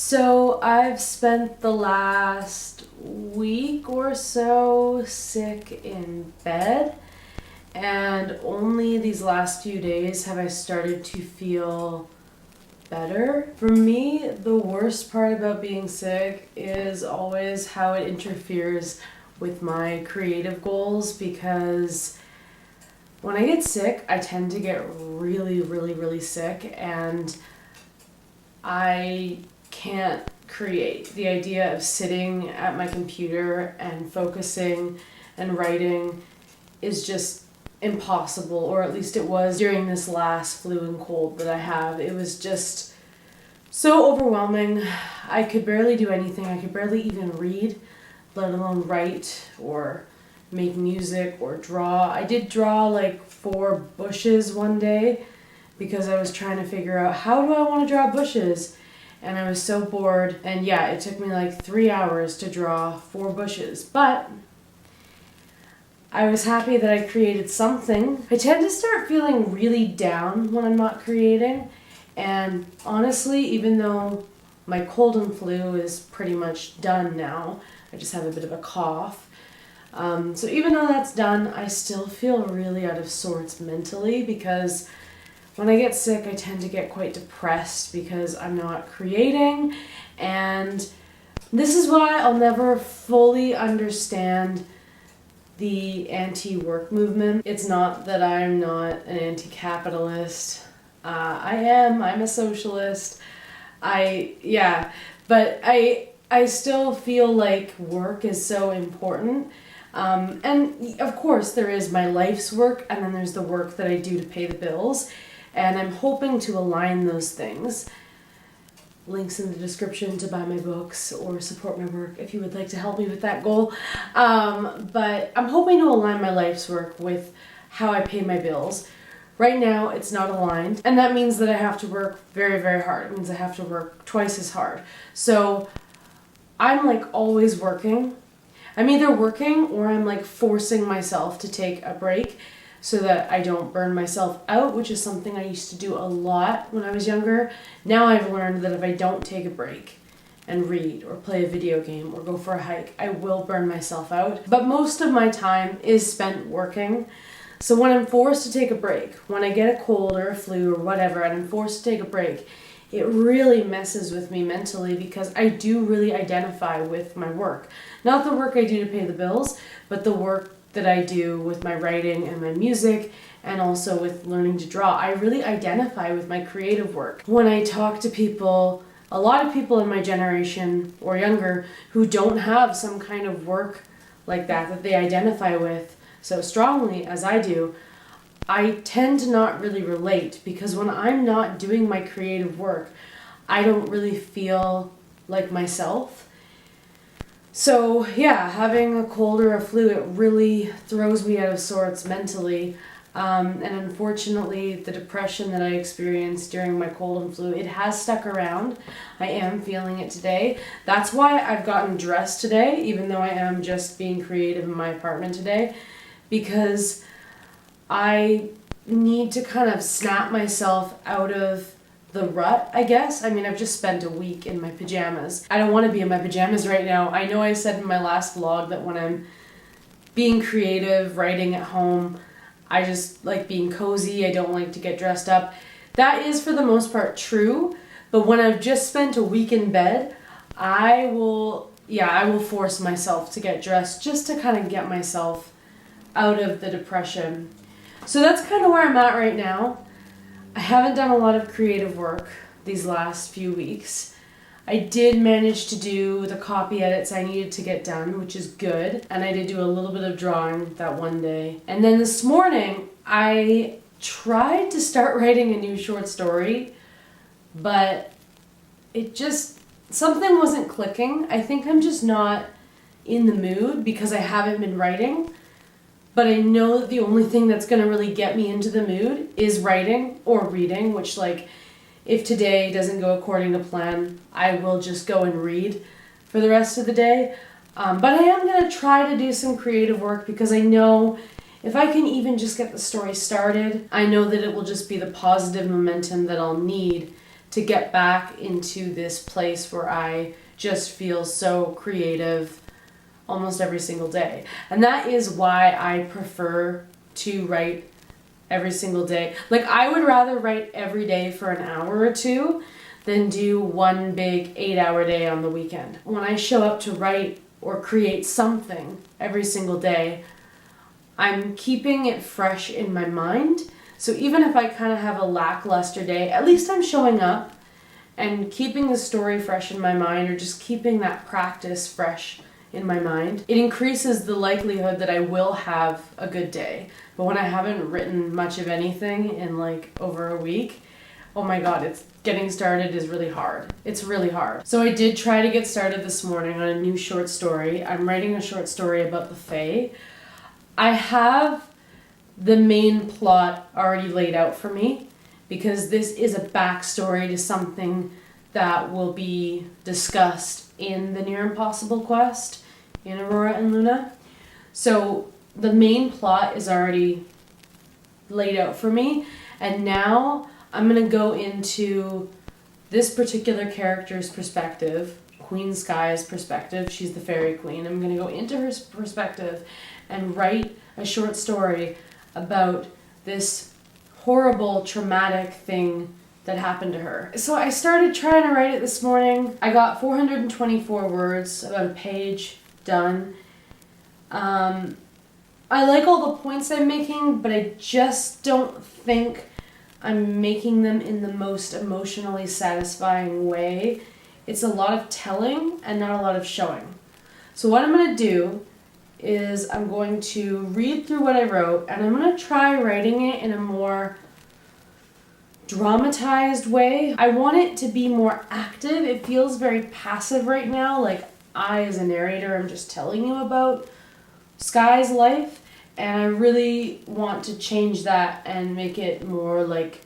So I've spent the last week or so sick in bed, and only these last few days have I started to feel better. For me, the worst part about being sick is always how it interferes with my creative goals, because when I get sick, I tend to get really sick, and I can't create. The idea of sitting at my computer and focusing and writing is just impossible, or at least it was during this last flu and cold that I have. It was just so overwhelming. I could barely do anything. I could barely even read, let alone write or make music or draw. I did draw like 4 bushes one day because I was trying to figure out, how do I want to draw bushes? And I was so bored, and yeah, it took me like 3 hours to draw 4 bushes, but I was happy that I created something. I tend to start feeling really down when I'm not creating, and honestly, even though my cold and flu is pretty much done now, I just have a bit of a cough. So even though that's done, I still feel really out of sorts mentally, because when I get sick, I tend to get quite depressed because I'm not creating, and this is why I'll never fully understand the anti-work movement. It's not that I'm not an anti-capitalist. I'm a socialist. But I still feel like work is so important. And of course there is my life's work, and then there's the work that I do to pay the bills. And I'm hoping to align those things. Links in the description to buy my books or support my work if you would like to help me with that goal. But I'm hoping to align my life's work with how I pay my bills. Right now, it's not aligned, and that means that I have to work very hard. It means I have to work twice as hard. So I'm like always working. I'm either working or I'm like forcing myself to take a break so that I don't burn myself out, which is something I used to do a lot when I was younger. Now I've learned that if I don't take a break and read or play a video game or go for a hike, I will burn myself out. But most of my time is spent working. So when I'm forced to take a break, when I get a cold or a flu or whatever, and I'm forced to take a break, it really messes with me mentally, because I do really identify with my work. Not the work I do to pay the bills, but the work that I do with my writing and my music, and also with learning to draw. I really identify with my creative work. When I talk to people, a lot of people in my generation or younger who don't have some kind of work like that they identify with so strongly as I do, I tend to not really relate, because when I'm not doing my creative work, I don't really feel like myself. So yeah, having a cold or a flu, it really throws me out of sorts mentally. And unfortunately, the depression that I experienced during my cold and flu, it has stuck around. I am feeling it today. That's why I've gotten dressed today, even though I am just being creative in my apartment today, because I need to kind of snap myself out of the rut, I guess. I mean, I've just spent a week in my pajamas. I don't want to be in my pajamas right now. I know I said in my last vlog that when I'm being creative, writing at home, I just like being cozy. I don't like to get dressed up. That is for the most part true, but when I've just spent a week in bed, I will force myself to get dressed just to kind of get myself out of the depression. So that's kind of where I'm at right now. I haven't done a lot of creative work these last few weeks. I did manage to do the copy edits I needed to get done, which is good. And I did do a little bit of drawing that one day. And then this morning, I tried to start writing a new short story, but something wasn't clicking. I think I'm just not in the mood because I haven't been writing. But I know that the only thing that's going to really get me into the mood is writing or reading, which, like, if today doesn't go according to plan, I will just go and read for the rest of the day. But I am going to try to do some creative work, because I know if I can even just get the story started, I know that it will just be the positive momentum that I'll need to get back into this place where I just feel so creative almost every single day. And that is why I prefer to write every single day. Like, I would rather write every day for an hour or two than do one big 8-hour day on the weekend. When I show up to write or create something every single day, I'm keeping it fresh in my mind. So even if I kind of have a lackluster day, at least I'm showing up and keeping the story fresh in my mind, or just keeping that practice fresh in my mind. It increases the likelihood that I will have a good day. But when I haven't written much of anything in like over a week, oh my god, it's getting started is really hard. It's really hard. So I did try to get started this morning on a new short story. I'm writing a short story about the fae. I have the main plot already laid out for me, because this is a backstory to something that will be discussed in the Near Impossible quest in Aurora and Luna. So the main plot is already laid out for me, and now I'm going to go into this particular character's perspective, Queen Sky's perspective. She's the fairy queen. I'm going to go into her perspective and write a short story about this horrible, traumatic thing that happened to her. So I started trying to write it this morning. I got 424 words, about a page done. I like all the points I'm making, but I just don't think I'm making them in the most emotionally satisfying way. It's a lot of telling and not a lot of showing. So what I'm going to do is I'm going to read through what I wrote, and I'm going to try writing it in a more dramatized way. I want it to be more active. It feels very passive right now, like I as a narrator am just telling you about Sky's life, and I really want to change that and make it more like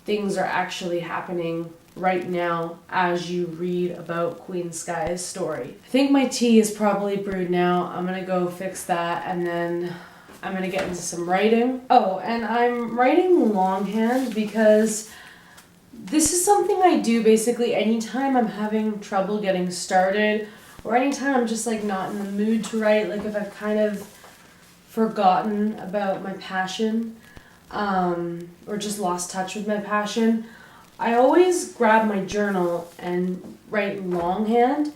things are actually happening right now as you read about Queen Sky's story. I think my tea is probably brewed now. I'm gonna go fix that, and then I'm gonna get into some writing. Oh, and I'm writing longhand because this is something I do basically anytime I'm having trouble getting started, or anytime I'm just like not in the mood to write, like if I've kind of forgotten about my passion, or just lost touch with my passion. I always grab my journal and write longhand,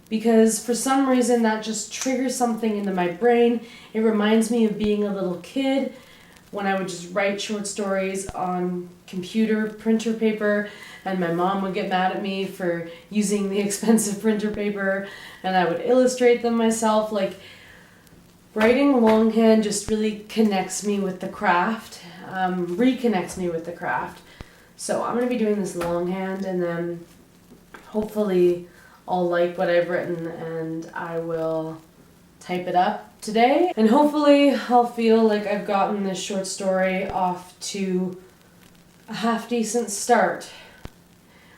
because for some reason that just triggers something into my brain. It reminds me of being a little kid when I would just write short stories on computer printer paper, and my mom would get mad at me for using the expensive printer paper, and I would illustrate them myself. Like, writing longhand just really connects me with the craft, reconnects me with the craft. So I'm going to be doing this longhand, and then hopefully I'll like what I've written and I will type it up today. And hopefully I'll feel like I've gotten this short story off to a half-decent start.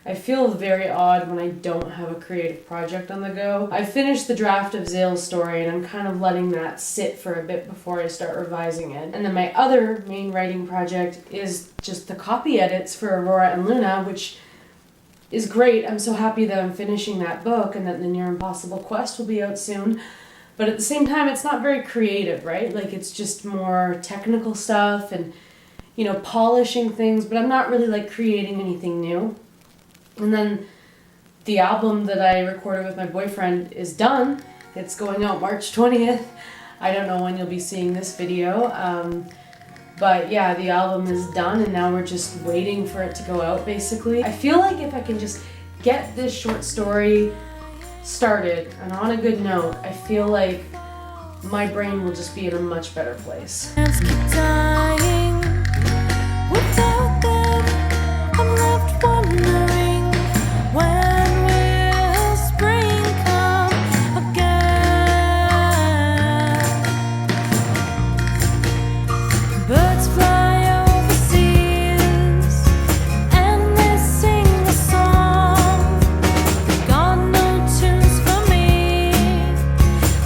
I feel very odd when I don't have a creative project on the go. I finished the draft of Zale's story, and I'm kind of letting that sit for a bit before I start revising it. And then my other main writing project is just the copy edits for Aurora and Luna, which is great. I'm so happy that I'm finishing that book and that the Near Impossible quest will be out soon. But at the same time, it's not very creative, right? Like, it's just more technical stuff and, you know, polishing things, but I'm not really like creating anything new. And then the album that I recorded with my boyfriend is done. It's going out March 20th. I don't know when you'll be seeing this video. But yeah, the album is done, and now we're just waiting for it to go out, basically. I feel like if I can just get this short story started and on a good note, I feel like my brain will just be in a much better place.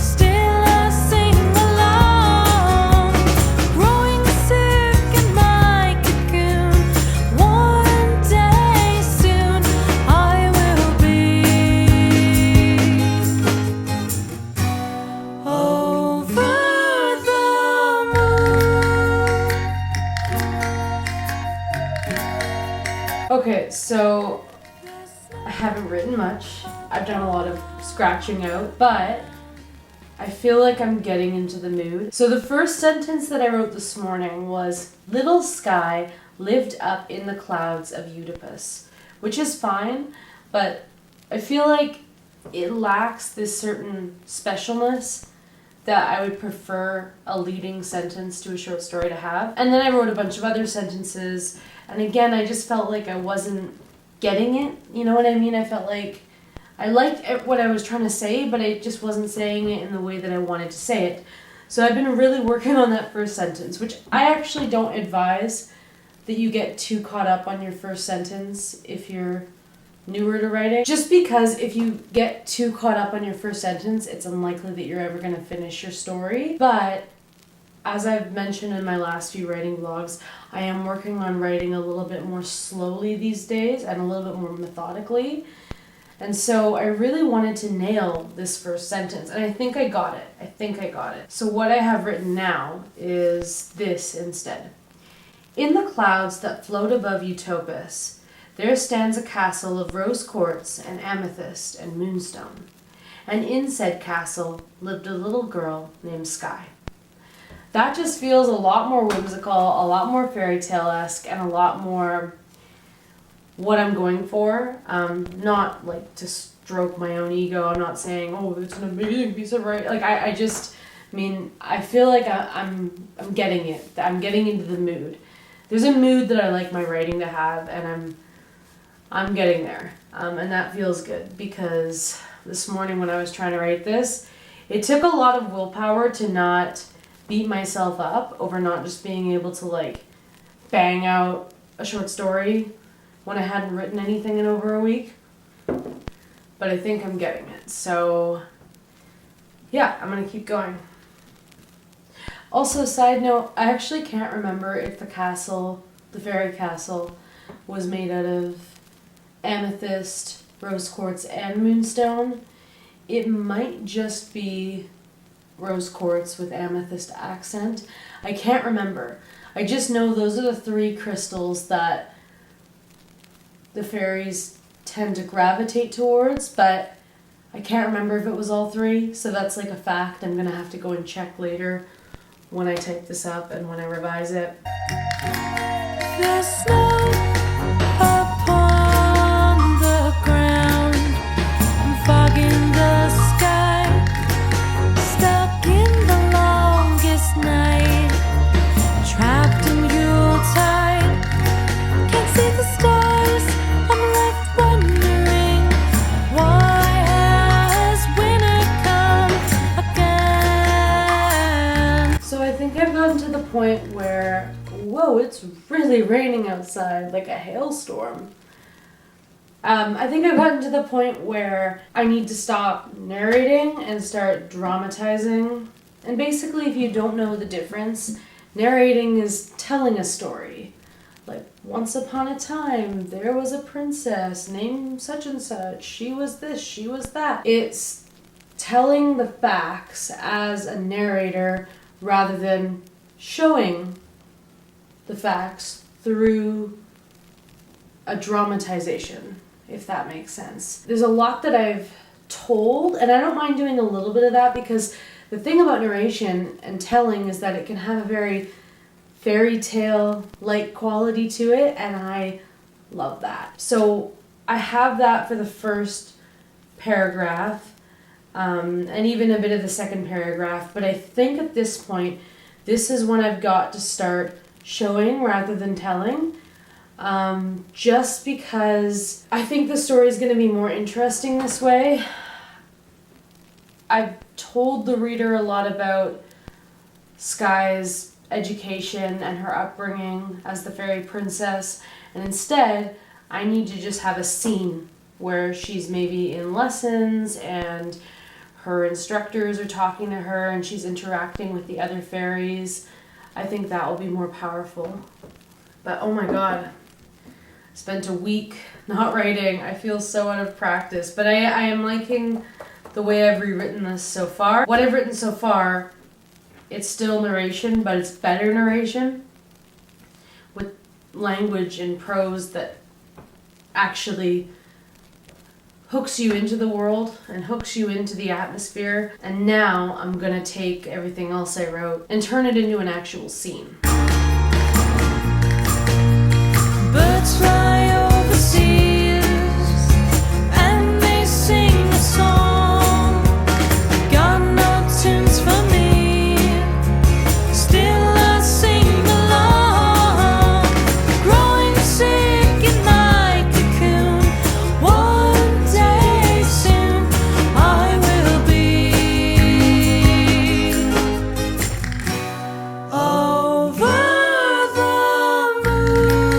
Still I sing along, growing Okay, so I haven't written much. I've done a lot of scratching out, but I feel like I'm getting into the mood. So the first sentence that I wrote this morning was, "Little sky lived up in the clouds of Oedipus," which is fine, but I feel like it lacks this certain specialness that I would prefer a leading sentence to a short story to have. And then I wrote a bunch of other sentences, and again, I just felt like I wasn't getting it. You know what I mean? I felt like I liked what I was trying to say, but I just wasn't saying it in the way that I wanted to say it. So I've been really working on that first sentence, which I actually don't advise that you get too caught up on your first sentence if you're newer to writing. Just because if you get too caught up on your first sentence, it's unlikely that you're ever going to finish your story. But as I've mentioned in my last few writing vlogs, I am working on writing a little bit more slowly these days and a little bit more methodically. And so I really wanted to nail this first sentence, and I think I got it. So what I have written now is this instead. "In the clouds that float above Utopus, there stands a castle of rose quartz and amethyst and moonstone. And in said castle lived a little girl named Sky." That just feels a lot more whimsical, a lot more fairy tale-esque, and a lot more what I'm going for. Not like to stroke my own ego. I'm not saying, oh, it's an amazing piece of writing. Like I just mean, I feel like I'm getting it. I'm getting into the mood. There's a mood that I like my writing to have, and I'm getting there. And that feels good, because this morning when I was trying to write this, it took a lot of willpower to not beat myself up over not just being able to like bang out a short story when I hadn't written anything in over a week. But I think I'm getting it. So yeah, I'm gonna keep going. Also, side note, I actually can't remember if the castle, the fairy castle, was made out of amethyst, rose quartz, and moonstone. It might just be rose quartz with amethyst accent. I can't remember. I just know those are the three crystals that the fairies tend to gravitate towards, but I can't remember if it was all three, so that's like a fact. I'm gonna have to go and check later when I type this up and when I revise it. The snow upon the ground, fog in the sky, stuck in the longest night, trapped in Yuletide, can't see the stars, I'm left wondering, why has winter come again? So I think I've gotten to the point where, whoa, it's really raining outside, like a hailstorm. I think I've gotten to the point where I need to stop narrating and start dramatizing. And basically, if you don't know the difference, narrating is telling a story. Like, once upon a time, there was a princess named such and such. She was this, she was that. It's telling the facts as a narrator rather than showing the facts through a dramatization, if that makes sense. There's a lot that I've told, and I don't mind doing a little bit of that, because the thing about narration and telling is that it can have a very fairy tale-like quality to it, and I love that. So I have that for the first paragraph, and even a bit of the second paragraph, but I think at this point, this is when I've got to start showing rather than telling, just because I think the story is going to be more interesting this way. I've told the reader a lot about Sky's education and her upbringing as the fairy princess, and instead I need to just have a scene where she's maybe in lessons and her instructors are talking to her and she's interacting with the other fairies. I think that will be more powerful. But oh my god, I spent a week not writing. I feel so out of practice, but I am liking the way I've rewritten this so far. What I've written so far, it's still narration, but it's better narration with language and prose that actually hooks you into the world and hooks you into the atmosphere. And now I'm gonna take everything else I wrote and turn it into an actual scene. Birds fly overseas and they sing a song. Got no tunes for me, still I sing along. Growing sick in my cocoon, one day soon I will be over the moon.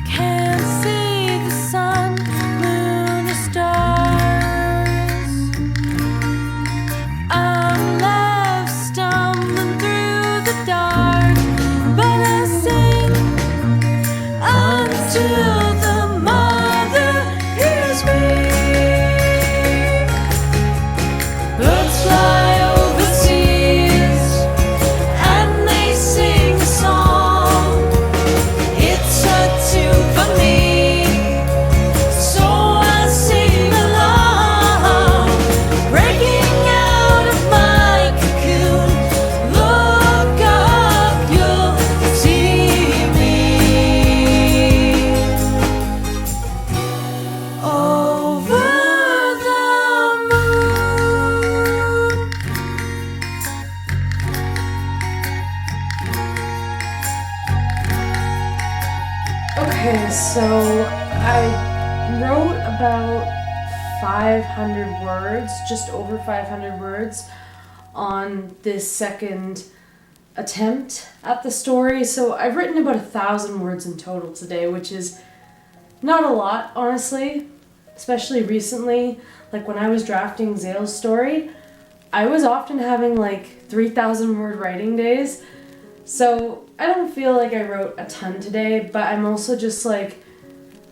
Can't see the sun, moon, or stars. I'm left stumbling through the dark, but I sing until the mother hears me. Birds fly overseas and they sing a song. It's a tune for me, so I sing along. Breaking out of my cocoon, look up, you'll see me over the moon. Okay, so I wrote about 500 words, just over 500 words, on this second attempt at the story. So I've written about 1,000 words in total today, which is not a lot, honestly, especially recently. Like when I was drafting Zale's story, I was often having like 3,000 word writing days. So I don't feel like I wrote a ton today, but I'm also just like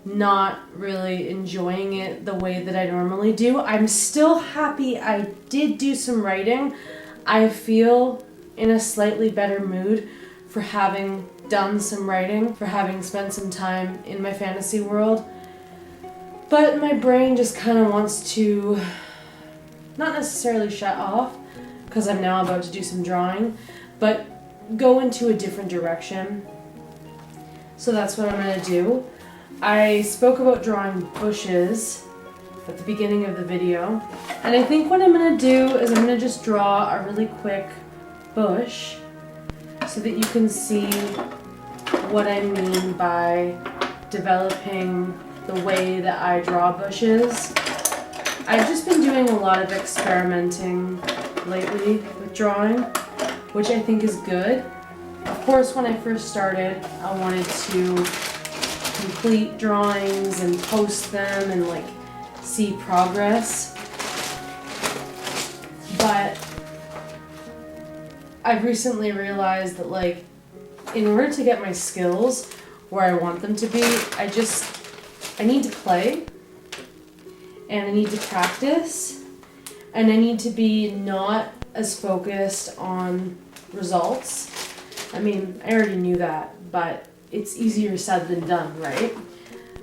not really enjoying it the way that I normally do. I'm still happy I did do some writing. I feel in a slightly better mood for having done some writing, for having spent some time in my fantasy world. But my brain just kind of wants to not necessarily shut off, because I'm now about to do some drawing, but go into a different direction. So that's what I'm gonna do. I spoke about drawing bushes at the beginning of the video, and I think what I'm gonna do is I'm gonna just draw a really quick bush so that you can see what I mean by developing the way that I draw bushes. I've just been doing a lot of experimenting lately with drawing, which I think is good. Of course, when I first started, I wanted to complete drawings and post them and like see progress. But I've recently realized that like in order to get my skills where I want them to be, I need to play, and I need to practice, and I need to be not as focused on results. I mean, I already knew that, but it's easier said than done, right?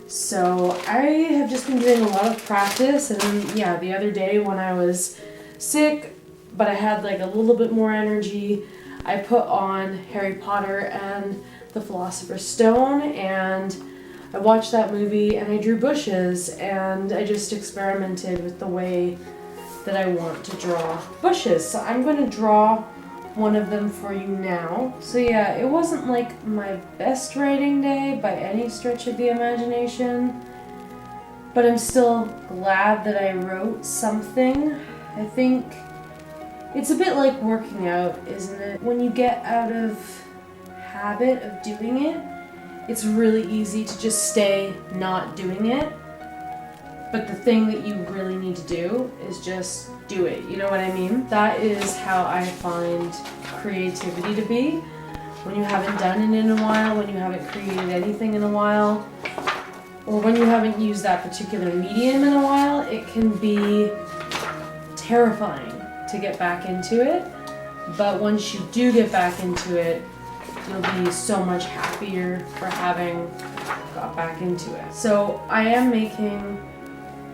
So I have just been doing a lot of practice, and then, yeah, the other day when I was sick, but I had like a little bit more energy, I put on Harry Potter and the Philosopher's Stone, and I watched that movie, and I drew bushes, and I just experimented with the way that I want to draw bushes. So I'm going to draw one of them for you now. So yeah, it wasn't like my best writing day by any stretch of the imagination, but I'm still glad that I wrote something. I think it's a bit like working out, isn't it? When you get out of habit of doing it, it's really easy to just stay not doing it. But the thing that you really need to do is just do it. You know what I mean? That is how I find creativity to be. When you haven't done it in a while, when you haven't created anything in a while, or when you haven't used that particular medium in a while, it can be terrifying to get back into it. But once you do get back into it, you'll be so much happier for having got back into it. So I am making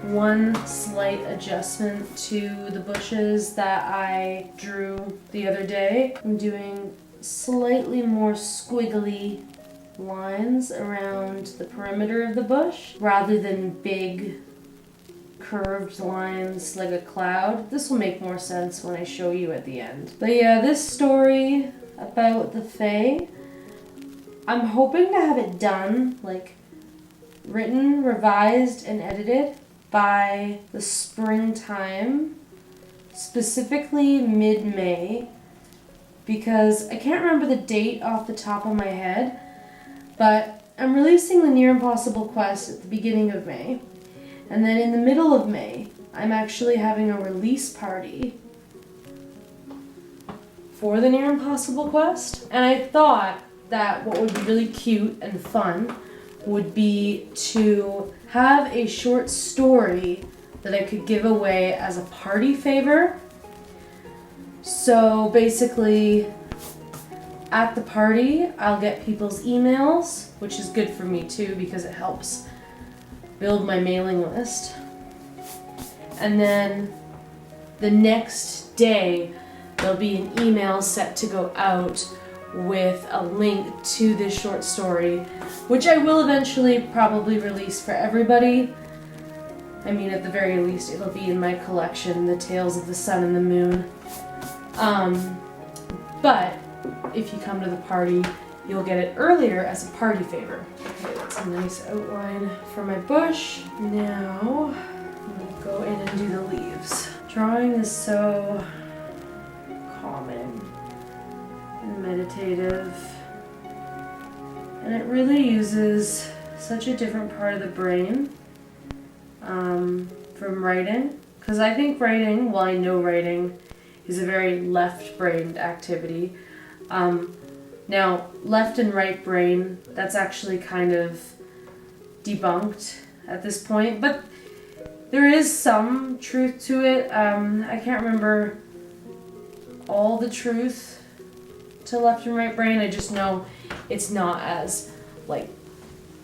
one slight adjustment to the bushes that I drew the other day. I'm doing slightly more squiggly lines around the perimeter of the bush rather than big curved lines like a cloud. This will make more sense when I show you at the end. But yeah, this story about the fae, I'm hoping to have it done, like written, revised, and edited by the springtime, specifically mid-May, because I can't remember the date off the top of my head, but I'm releasing the Near Impossible quest at the beginning of May, and then in the middle of May, I'm actually having a release party for the Near Impossible quest, and I thought that what would be really cute and fun would be to have a short story that I could give away as a party favor. So basically, at the party, I'll get people's emails, which is good for me too because it helps build my mailing list. And then the next day, there'll be an email set to go out with a link to this short story, which I will eventually probably release for everybody. I mean, at the very least, it'll be in my collection, The Tales of the Sun and the Moon. But if you come to the party, you'll get it earlier as a party favor. Okay, that's a nice outline for my bush. Now, I'm gonna go in and do the leaves. Drawing is so calming and meditative, and it really uses such a different part of the brain from writing, because I think writing, well, I know writing is a very left-brained activity. Now, left and right brain, that's actually kind of debunked at this point, but there is some truth to it. I can't remember all the truth to left and right brain. I just know it's not as like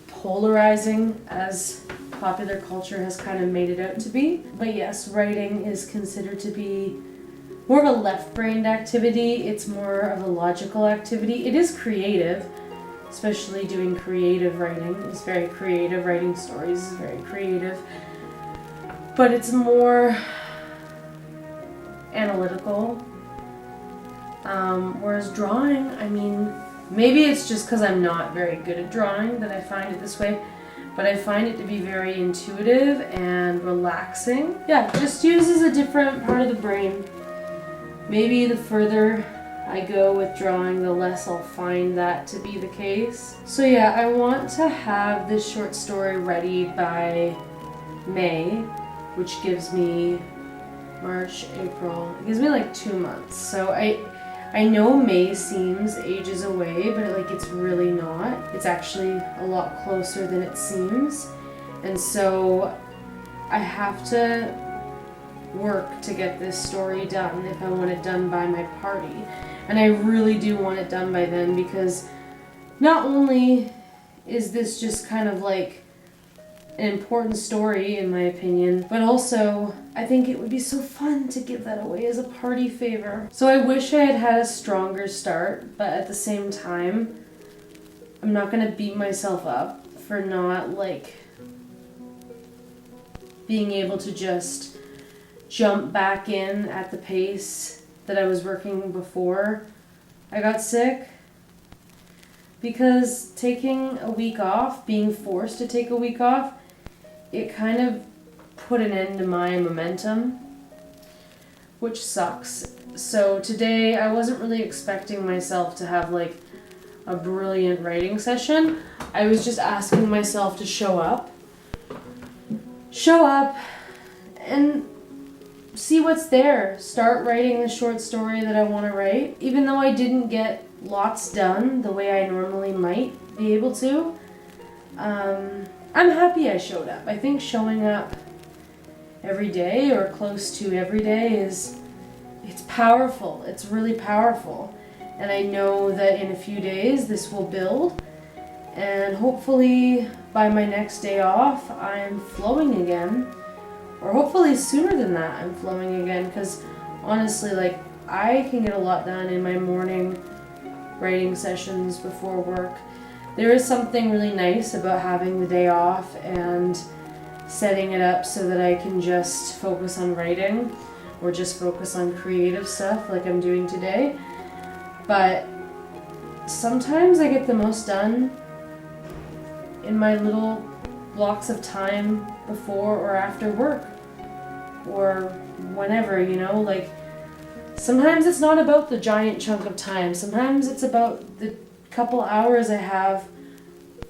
polarizing as popular culture has kind of made it out to be. But yes, writing is considered to be more of a left-brained activity. It's more of a logical activity. It is creative, especially doing creative writing. It's very creative. Writing stories is very creative. But it's more analytical. Whereas drawing, I mean, maybe it's just because I'm not very good at drawing that I find it this way, but I find it to be very intuitive and relaxing. Yeah, just uses a different part of the brain. Maybe the further I go with drawing, the less I'll find that to be the case. So yeah, I want to have this short story ready by May, which gives me March, April. It gives me like 2 months. So I know May seems ages away, but it's really not. It's actually a lot closer than it seems. And so I have to work to get this story done if I want it done by my party. And I really do want it done by then, because not only is this just kind of like an important story in my opinion, but also I think it would be so fun to give that away as a party favor. So I wish I had had a stronger start, but at the same time, I'm not gonna beat myself up for not being able to just jump back in at the pace that I was working before I got sick. Because taking a week off, being forced to take a week off, it kind of put an end to my momentum, which sucks. So today I wasn't really expecting myself to have a brilliant writing session. I was just asking myself to show up and see what's there. Start writing the short story that I want to write. Even though I didn't get lots done the way I normally might be able to, I'm happy I showed up. I think showing up every day or close to every day it's powerful. It's really powerful. And I know that in a few days this will build, and hopefully by my next day off, I'm flowing again. Or hopefully sooner than that, I'm flowing again. Because honestly, like, I can get a lot done in my morning writing sessions before work. There is something really nice about having the day off and setting it up so that I can just focus on writing or just focus on creative stuff like I'm doing today. But sometimes I get the most done in my little blocks of time before or after work or whenever, you know, like sometimes it's not about the giant chunk of time. Sometimes it's about the couple hours I have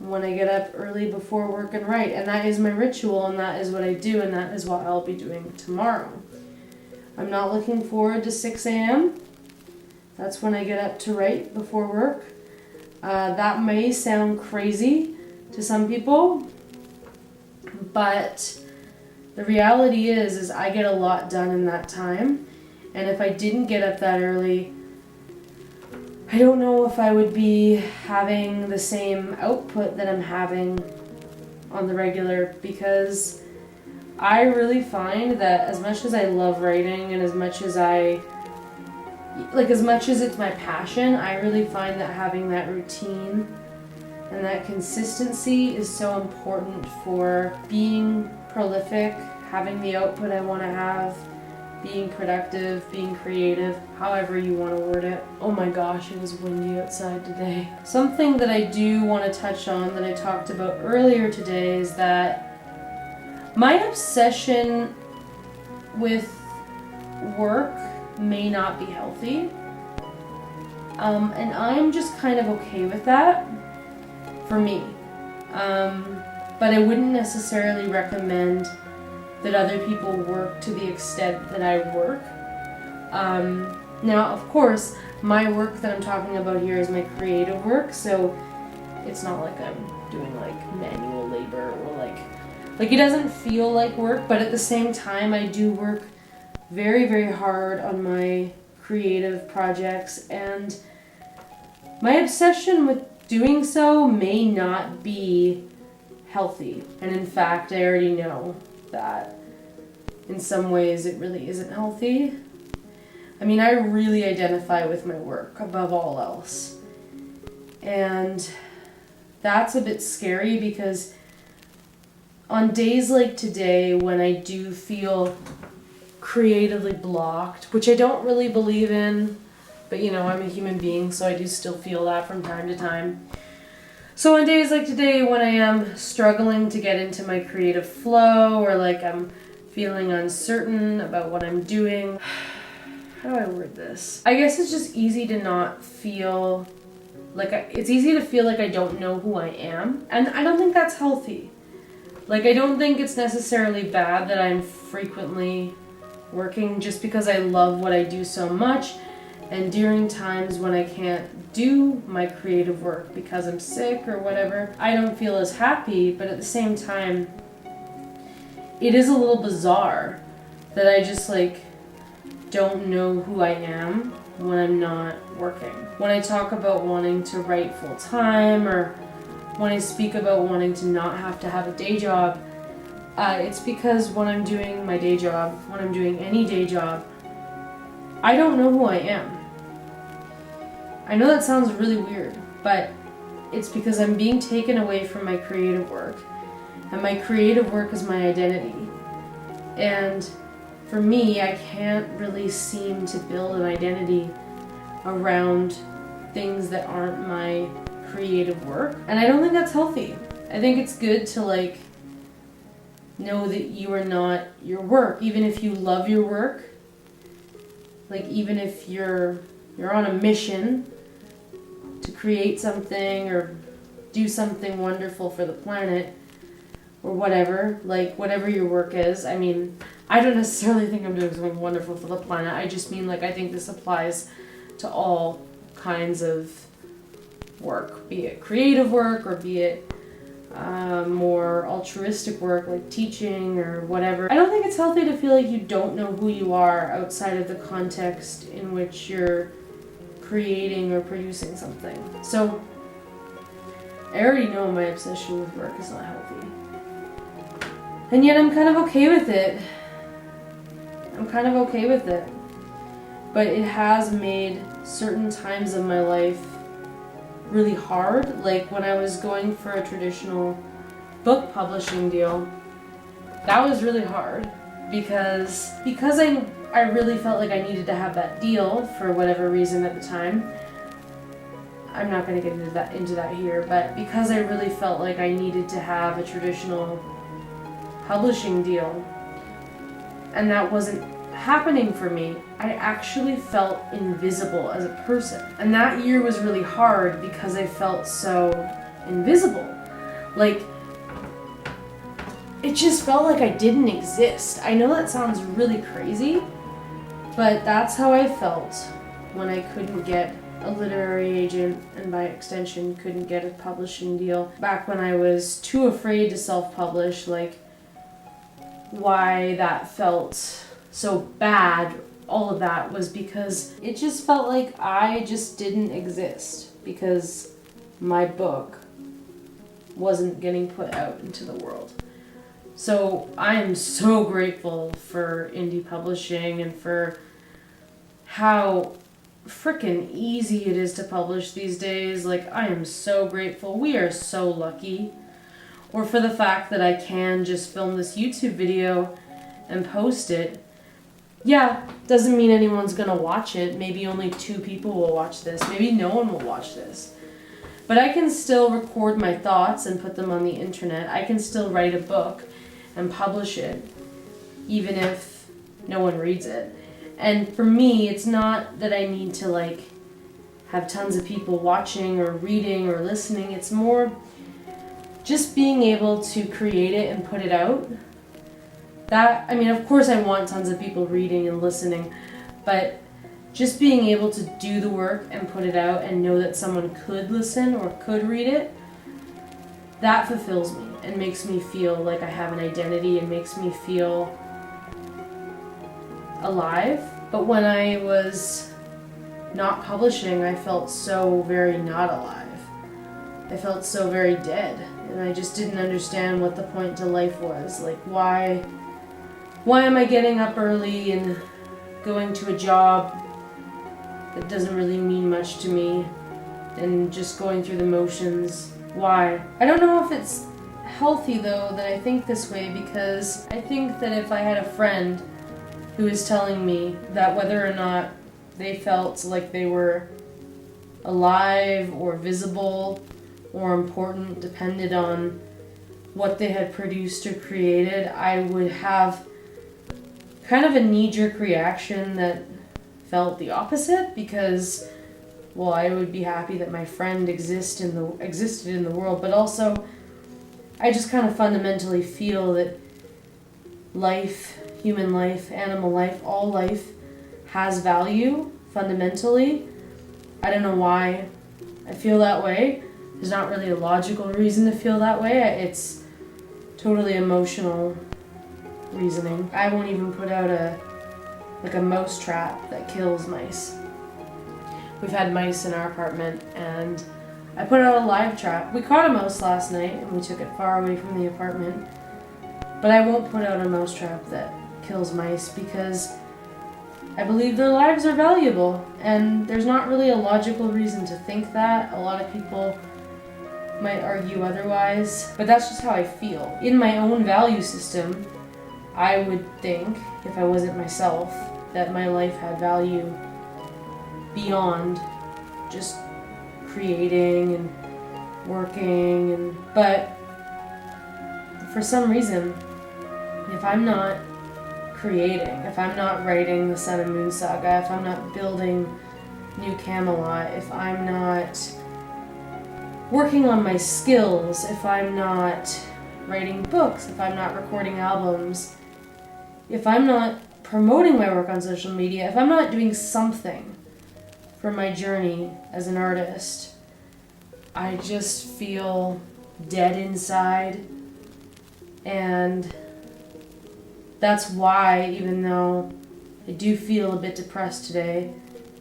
when I get up early before work and write. And that is my ritual, and that is what I do, and that is what I'll be doing tomorrow. I'm not looking forward to 6 a.m. That's when I get up to write before work. That may sound crazy to some people, but the reality is I get a lot done in that time. And if I didn't get up that early, I don't know if I would be having the same output that I'm having on the regular, because I really find that as much as I love writing and as much as it's my passion, I really find that having that routine and that consistency is so important for being prolific, having the output I want to have, being productive, being creative, however you want to word it. Oh my gosh, it was windy outside today. Something that I do want to touch on that I talked about earlier today is that my obsession with work may not be healthy. And I'm just kind of okay with that for me. But I wouldn't necessarily recommend that other people work to the extent that I work. Now, of course, my work that I'm talking about here is my creative work, so it's not like I'm doing like manual labor or like it doesn't feel like work, but at the same time I do work very, very hard on my creative projects, and my obsession with doing so may not be healthy. And in fact, I already know that in some ways it really isn't healthy. I mean, I really identify with my work above all else. And that's a bit scary, because on days like today when I do feel creatively blocked, which I don't really believe in, but you know, I'm a human being, so I do still feel that from time to time. So on days like today when I am struggling to get into my creative flow, or like I'm feeling uncertain about what I'm doing, how do I word this? I guess it's just easy to not feel like it's easy to feel like I don't know who I am, and I don't think that's healthy. Like, I don't think it's necessarily bad that I'm frequently working just because I love what I do so much, and during times when I can't do my creative work because I'm sick or whatever, I don't feel as happy. But at the same time, it is a little bizarre that I just like don't know who I am when I'm not working. When I talk about wanting to write full time, or when I speak about wanting to not have to have a day job, it's because when I'm doing my day job, when I'm doing any day job, I don't know who I am. I know that sounds really weird, but it's because I'm being taken away from my creative work, and my creative work is my identity. And for me, I can't really seem to build an identity around things that aren't my creative work, and I don't think that's healthy. I think it's good to like know that you are not your work, even if you love your work. Like, even if you're on a mission to create something or do something wonderful for the planet or whatever, like whatever your work is. I mean, I don't necessarily think I'm doing something wonderful for the planet. I just mean, like, I think this applies to all kinds of work, be it creative work or be it more altruistic work like teaching or whatever. I don't think it's healthy to feel like you don't know who you are outside of the context in which you're creating or producing something. So I already know my obsession with work is not healthy. And yet I'm kind of okay with it. But it has made certain times of my life really hard. Like when I was going for a traditional book publishing deal, that was really hard because I really felt like I needed to have that deal for whatever reason at the time. I'm not going to get into that here, but because I really felt like I needed to have a traditional publishing deal, and that wasn't happening for me, I actually felt invisible as a person. And that year was really hard because I felt so invisible. Like, it just felt like I didn't exist. I know that sounds really crazy, but that's how I felt when I couldn't get a literary agent and by extension couldn't get a publishing deal. Back when I was too afraid to self-publish, like why that felt so bad, all of that was because it just felt like I just didn't exist because my book wasn't getting put out into the world. So I am so grateful for indie publishing and for how freaking easy it is to publish these days. Like, I am so grateful. We are so lucky. Or for the fact that I can just film this YouTube video and post it. Yeah, doesn't mean anyone's gonna watch it. Maybe only 2 people will watch this. Maybe no one will watch this. But I can still record my thoughts and put them on the internet. I can still write a book and publish it, even if no one reads it. And for me, it's not that I need to like have tons of people watching or reading or listening. It's more just being able to create it and put it out. That, I mean, of course I want tons of people reading and listening, but just being able to do the work and put it out and know that someone could listen or could read it, that fulfills me and makes me feel like I have an identity and makes me feel alive. But when I was not publishing, I felt so very not alive. I felt so very dead, and I just didn't understand what the point to life was. Like, why am I getting up early and going to a job that doesn't really mean much to me and just going through the motions? Why? I don't know if it's healthy though that I think this way, because I think that if I had a friend who was telling me that whether or not they felt like they were alive or visible or important depended on what they had produced or created, I would have kind of a knee-jerk reaction that felt the opposite, because, well, I would be happy that my friend existed in the world, but also I just kind of fundamentally feel that life, human life, animal life, all life has value fundamentally. I don't know why I feel that way. There's not really a logical reason to feel that way. It's totally emotional reasoning. I won't even put out a mouse trap that kills mice. We've had mice in our apartment, and I put out a live trap. We caught a mouse last night and we took it far away from the apartment. But I won't put out a mouse trap that kills mice because I believe their lives are valuable, and there's not really a logical reason to think that. A lot of people might argue otherwise, but that's just how I feel. In my own value system, I would think, if I wasn't myself, that my life had value beyond just creating and working, but for some reason, if I'm not creating, if I'm not writing the Sun and Moon Saga, if I'm not building New Camelot, if I'm not working on my skills, if I'm not writing books, if I'm not recording albums, if I'm not promoting my work on social media, if I'm not doing something for my journey as an artist, I just feel dead inside. And that's why, even though I do feel a bit depressed today,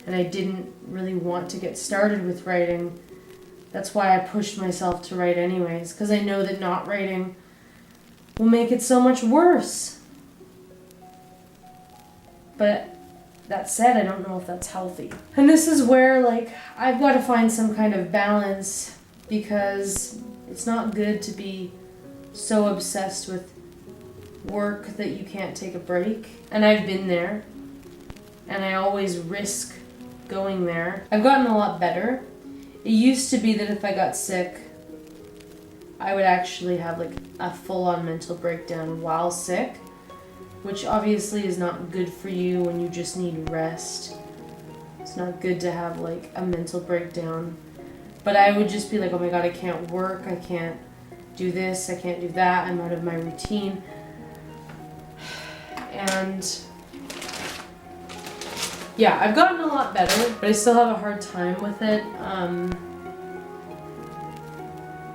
and I didn't really want to get started with writing, that's why I pushed myself to write anyways, because I know that not writing will make it so much worse. But that said, I don't know if that's healthy. And this is where, like, I've got to find some kind of balance, because it's not good to be so obsessed with work that you can't take a break. And I've been there, and I always risk going there. I've gotten a lot better. It used to be that if I got sick, I would actually have like a full-on mental breakdown while sick, which obviously is not good for you when you just need rest. It's not good to have like a mental breakdown. But I would just be like, oh my god, I can't work, I can't do this, I can't do that, I'm out of my routine. And yeah, I've gotten a lot better, but I still have a hard time with it.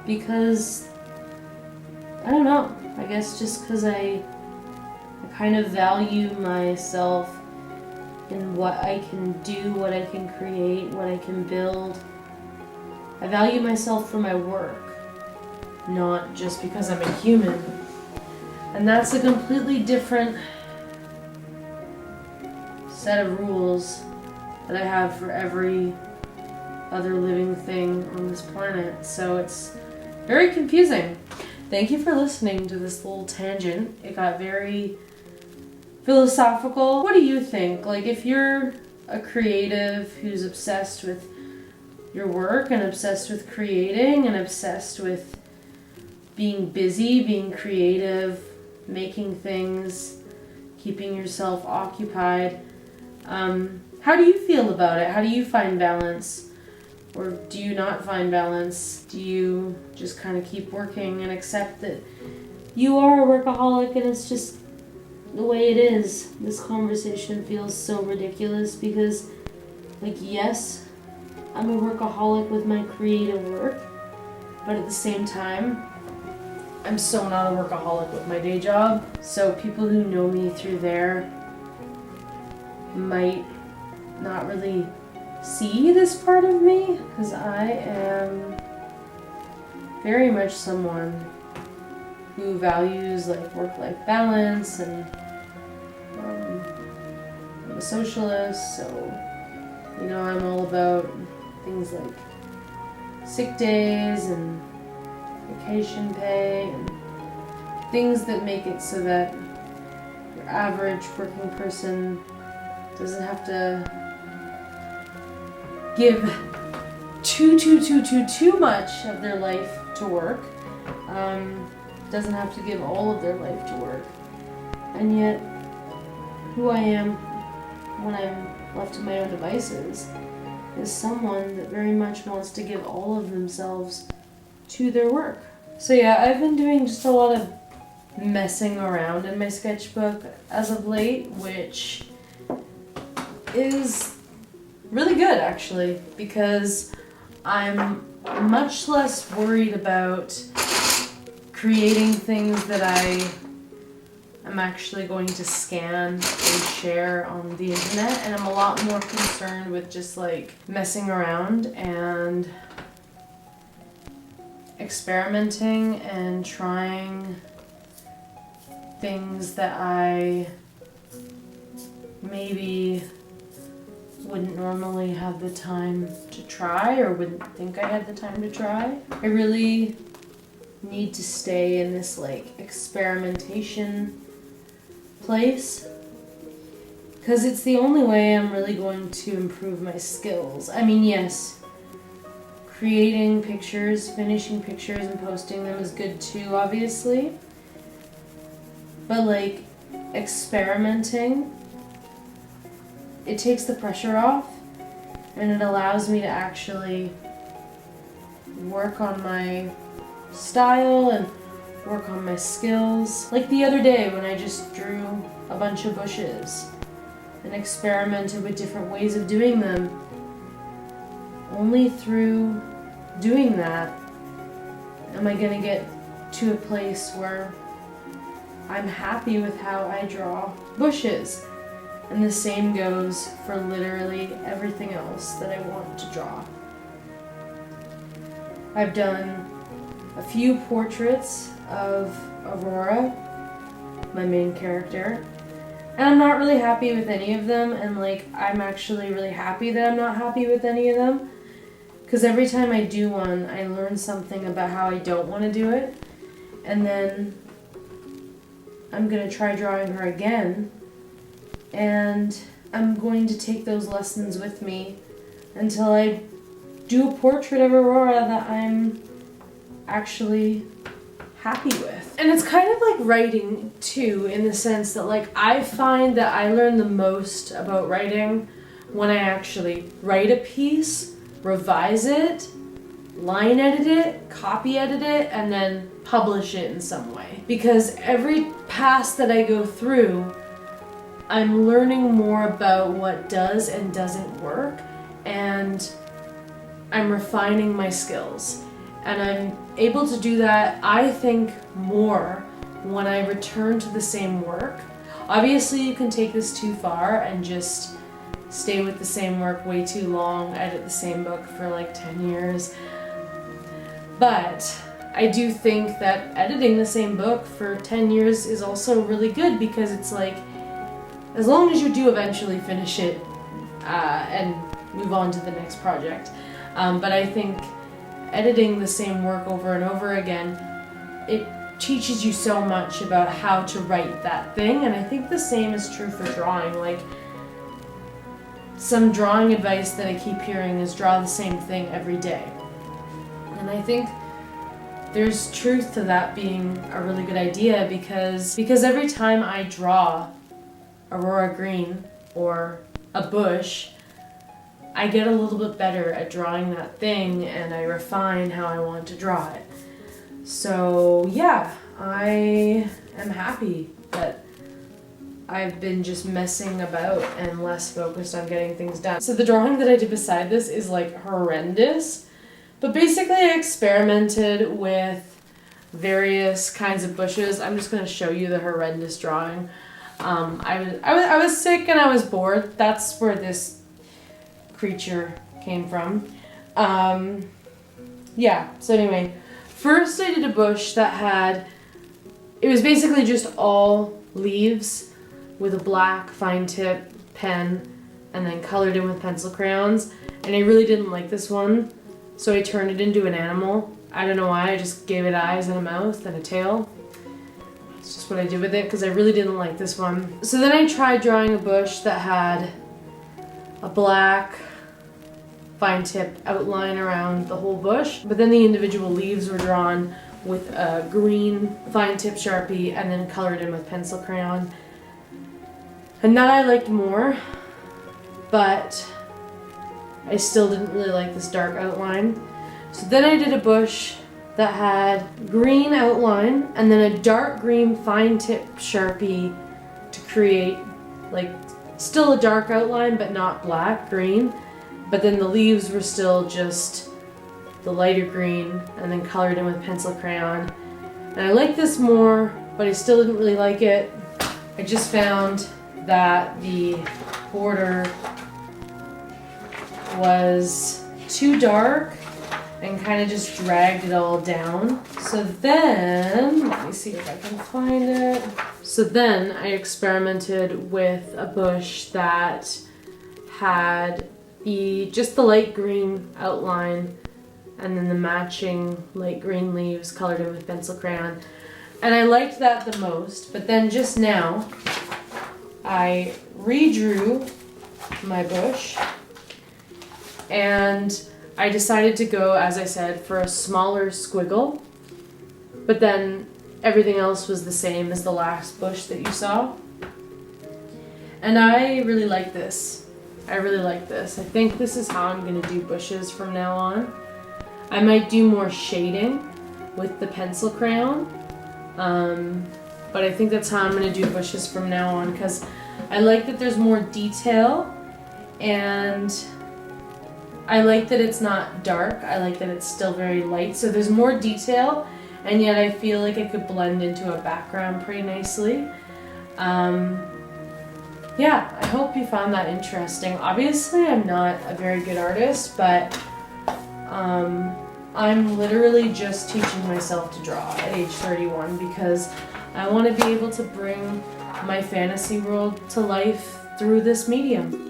Because, I don't know, I guess just because I kind of value myself in what I can do, what I can create, what I can build. I value myself for my work, not just because I'm a human. And that's a completely different set of rules that I have for every other living thing on this planet. So it's very confusing. Thank you for listening to this little tangent. It got very philosophical. What do you think? Like, if you're a creative who's obsessed with your work and obsessed with creating and obsessed with being busy, being creative, making things, keeping yourself occupied, how do you feel about it? How do you find balance? Or do you not find balance? Do you just kind of keep working and accept that you are a workaholic and it's just the way it is? This conversation feels so ridiculous because, like, yes, I'm a workaholic with my creative work, but at the same time, I'm so not a workaholic with my day job. So people who know me through there might not really see this part of me, because I am very much someone who values like work-life balance, and I'm a socialist, so you know, I'm all about things like sick days and vacation pay and things that make it so that your average working person doesn't have to give too much of their life to work. Doesn't have to give all of their life to work. And yet, who I am when I'm left to my own devices is someone that very much wants to give all of themselves to their work. So yeah, I've been doing just a lot of messing around in my sketchbook as of late, which is really good actually, because I'm much less worried about creating things that I am actually going to scan and share on the internet, and I'm a lot more concerned with just like messing around and experimenting and trying things that I maybe wouldn't normally have the time to try, or wouldn't think I had the time to try. I really need to stay in this like experimentation place, because it's the only way I'm really going to improve my skills. I mean, yes, creating pictures, finishing pictures and posting them is good too, obviously, but like experimenting, it takes the pressure off and it allows me to actually work on my style and work on my skills. Like the other day when I just drew a bunch of bushes and experimented with different ways of doing them. Only through doing that am I gonna get to a place where I'm happy with how I draw bushes. And the same goes for literally everything else that I want to draw. I've done a few portraits of Aurora, my main character, and I'm not really happy with any of them, and like I'm actually really happy that I'm not happy with any of them, because every time I do one I learn something about how I don't want to do it, and then I'm going to try drawing her again, and I'm going to take those lessons with me until I do a portrait of Aurora that I'm actually happy with. And it's kind of like writing too, in the sense that like I find that I learn the most about writing when I actually write a piece, revise it, line edit it, copy edit it, and then publish it in some way. Because every pass that I go through, I'm learning more about what does and doesn't work, and I'm refining my skills. And I'm able to do that, I think, more when I return to the same work. Obviously, you can take this too far and just stay with the same work way too long, edit the same book for like 10 years. But I do think that editing the same book for 10 years is also really good, because it's like, as long as you do eventually finish it and move on to the next project. But I think editing the same work over and over again, it teaches you so much about how to write that thing, and I think the same is true for drawing. Like, some drawing advice that I keep hearing is draw the same thing every day. And I think there's truth to that being a really good idea, because every time I draw Aurora Green or a bush, I get a little bit better at drawing that thing, and I refine how I want to draw it. So yeah, I am happy that I've been just messing about and less focused on getting things done. So the drawing that I did beside this is like horrendous, but basically I experimented with various kinds of bushes. I'm just going to show you the horrendous drawing. I was sick and I was bored. That's where this creature came from. Yeah, so anyway, first I did a bush that had, it was basically just all leaves with a black fine tip pen and then colored in with pencil crayons, and I really didn't like this one, so I turned it into an animal. I don't know why, I just gave it eyes and a mouth and a tail. It's just what I did with it, because I really didn't like this one. So then I tried drawing a bush that had a black fine tip outline around the whole bush, but then the individual leaves were drawn with a green fine tip Sharpie and then colored in with pencil crayon. And that I liked more, but I still didn't really like this dark outline. So then I did a bush that had green outline and then a dark green fine tip Sharpie to create like still a dark outline but not black green. But then the leaves were still just the lighter green and then colored in with pencil crayon. And I like this more, but I still didn't really like it. I just found that the border was too dark and kind of just dragged it all down. So then, let me see if I can find it. So then I experimented with a bush that had just the light green outline and then the matching light green leaves colored in with pencil crayon. And I liked that the most, but then just now I redrew my bush and I decided to go, as I said, for a smaller squiggle, but then everything else was the same as the last bush that you saw. And I really like this. I really like this. I think this is how I'm going to do bushes from now on. I might do more shading with the pencil crayon, but I think that's how I'm going to do bushes from now on, because I like that there's more detail, and I like that it's not dark. I like that it's still very light, so there's more detail, and yet I feel like it could blend into a background pretty nicely. Yeah, I hope you found that interesting. Obviously, I'm not a very good artist, but I'm literally just teaching myself to draw at age 31 because I want to be able to bring my fantasy world to life through this medium.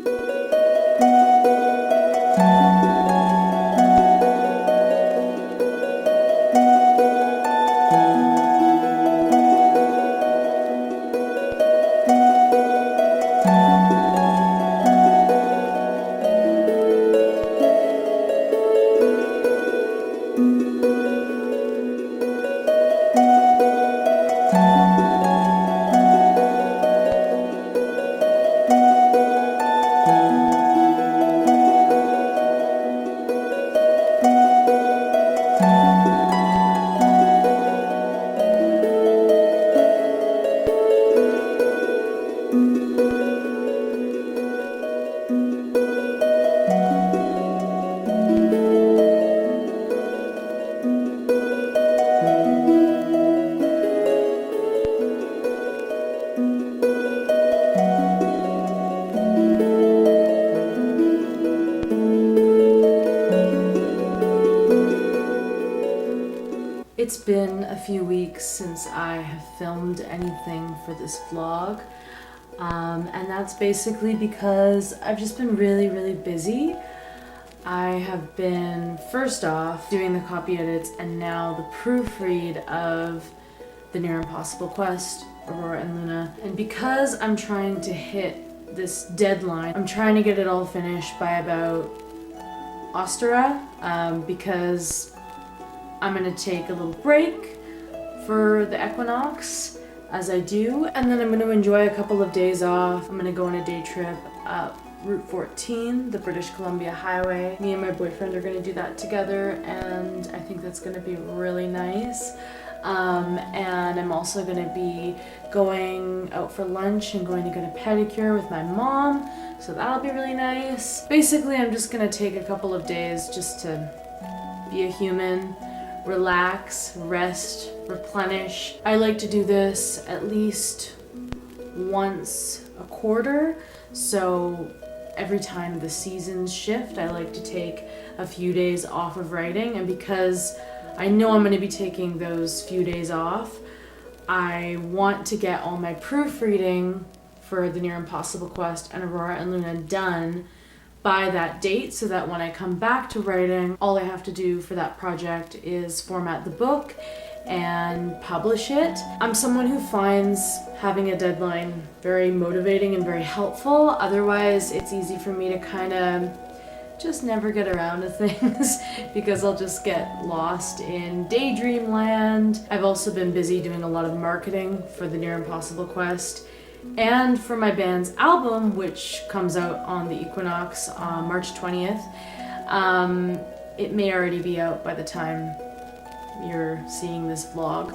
It's been a few weeks since I have filmed anything for this vlog, and that's basically because I've just been really busy. I have been, first off, doing the copy edits and now the proofread of the Near Impossible Quest, Aurora and Luna. And because I'm trying to hit this deadline, I'm trying to get it all finished by about Ostara, because I'm gonna take a little break for the equinox, as I do, and then I'm gonna enjoy a couple of days off. I'm gonna go on a day trip up Route 14, the British Columbia Highway. Me and my boyfriend are gonna do that together, and I think that's gonna be really nice. And I'm also gonna be going out for lunch and going to get a pedicure with my mom, so that'll be really nice. Basically, I'm just gonna take a couple of days just to be a human, relax, rest, replenish. I like to do this at least once a quarter, so every time the seasons shift, I like to take a few days off of writing, and because I know I'm going to be taking those few days off, I want to get all my proofreading for the Near Impossible Quest and Aurora and Luna done by that date, so that when I come back to writing, all I have to do for that project is format the book and publish it. I'm someone who finds having a deadline very motivating and very helpful. Otherwise, it's easy for me to kind of just never get around to things because I'll just get lost in daydream land. I've also been busy doing a lot of marketing for the Near Impossible Quest and for my band's album, which comes out on the equinox on March 20th. It may already be out by the time you're seeing this vlog,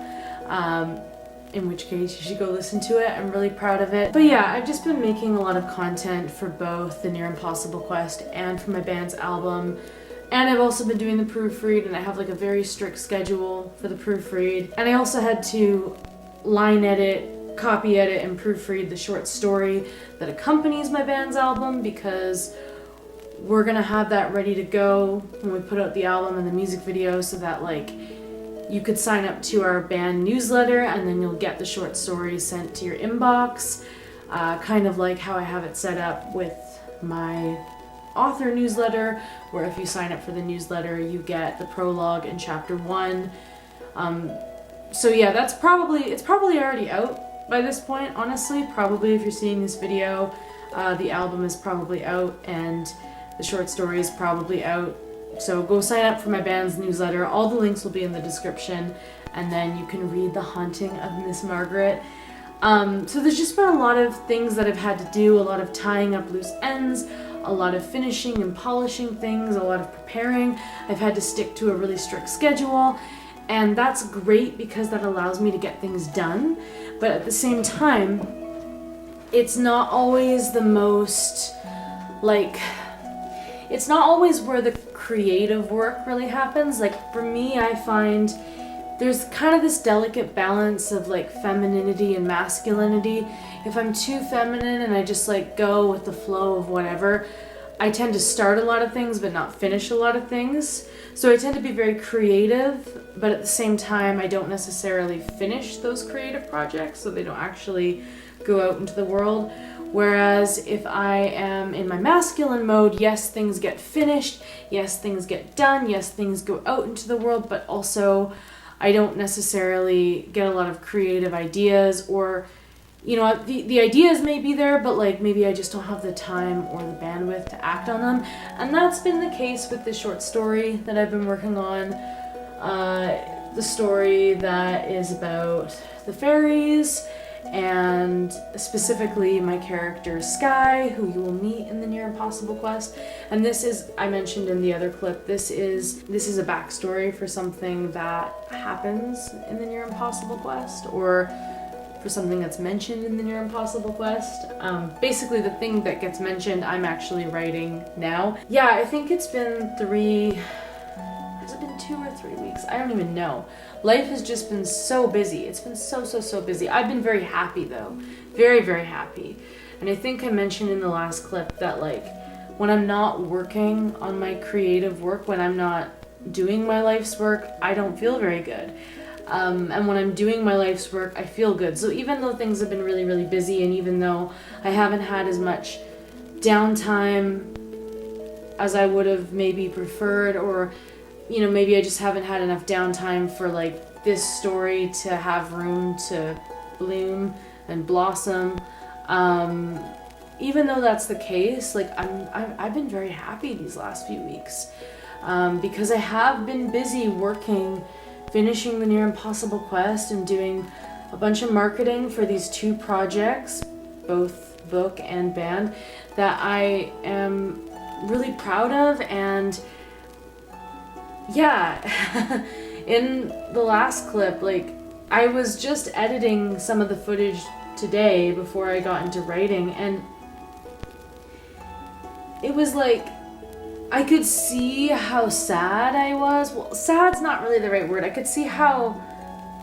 in which case you should go listen to it. I'm really proud of it. But yeah, I've just been making a lot of content for both the Near Impossible Quest and for my band's album. And I've also been doing the proofread, and I have like a very strict schedule for the proofread. And I also had to line edit, copy edit, and proofread the short story that accompanies my band's album, because we're gonna have that ready to go when we put out the album and the music video, so that like you could sign up to our band newsletter and then you'll get the short story sent to your inbox, kind of like how I have it set up with my author newsletter, where if you sign up for the newsletter you get the prologue and chapter 1. So yeah, it's probably already out by this point, honestly. Probably if you're seeing this video, the album is probably out and the short story is probably out. So go sign up for my band's newsletter. All the links will be in the description, and then you can read The Haunting of Miss Margaret. So there's just been a lot of things that I've had to do, a lot of tying up loose ends, a lot of finishing and polishing things, a lot of preparing. I've had to stick to a really strict schedule, and that's great because that allows me to get things done. But at the same time, it's not always the most, it's not always where the creative work really happens. Like for me, I find there's kind of this delicate balance of like femininity and masculinity. If I'm too feminine and I just like go with the flow of whatever, I tend to start a lot of things but not finish a lot of things. So I tend to be very creative, but at the same time, I don't necessarily finish those creative projects, so they don't actually go out into the world. Whereas if I am in my masculine mode, yes, things get finished, yes, things get done, yes, things go out into the world, but also I don't necessarily get a lot of creative ideas, or the ideas may be there, but like maybe I just don't have the time or the bandwidth to act on them. And that's been the case with the short story that I've been working on. The story that is about the fairies, and specifically my character Sky, who you will meet in the Near Impossible quest. And this is, I mentioned in the other clip, this is a backstory for something that happens in the Near Impossible quest, or for something that's mentioned in the Near Impossible quest. Basically the thing that gets mentioned, I'm actually writing now. Yeah, I think it's been has it been 2 or 3 weeks? I don't even know. Life has just been so busy. It's been so busy. I've been very happy though. Very, very happy. And I think I mentioned in the last clip that like when I'm not working on my creative work, when I'm not doing my life's work, I don't feel very good. And when I'm doing my life's work, I feel good. So even though things have been really, really busy, and even though I haven't had as much downtime as I would have maybe preferred, or maybe I just haven't had enough downtime for like this story to have room to bloom and blossom. Even though that's the case, like I've been very happy these last few weeks, because I have been busy working, finishing the Near Impossible quest and doing a bunch of marketing for these 2 projects, both book and band, that I am really proud of. And yeah, in the last clip, like I was just editing some of the footage today before I got into writing, and it was like I could see how sad I was. Well, sad's not really the right word. I could see how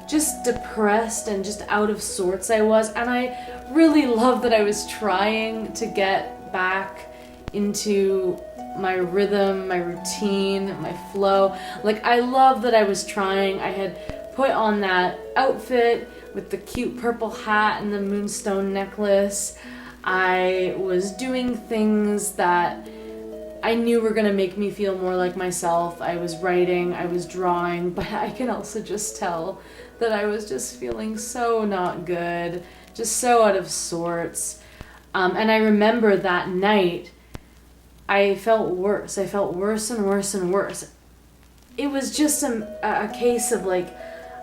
just depressed and just out of sorts I was, and I really love that I was trying to get back into my rhythm, my routine, my flow. Like I love that I was trying. I had put on that outfit with the cute purple hat and the moonstone necklace. I was doing things that I knew were gonna make me feel more like myself. I was writing, I was drawing, but I can also just tell that I was just feeling so not good, just so out of sorts. And I remember that night, I felt worse. I felt worse and worse and worse. It was just a case of like,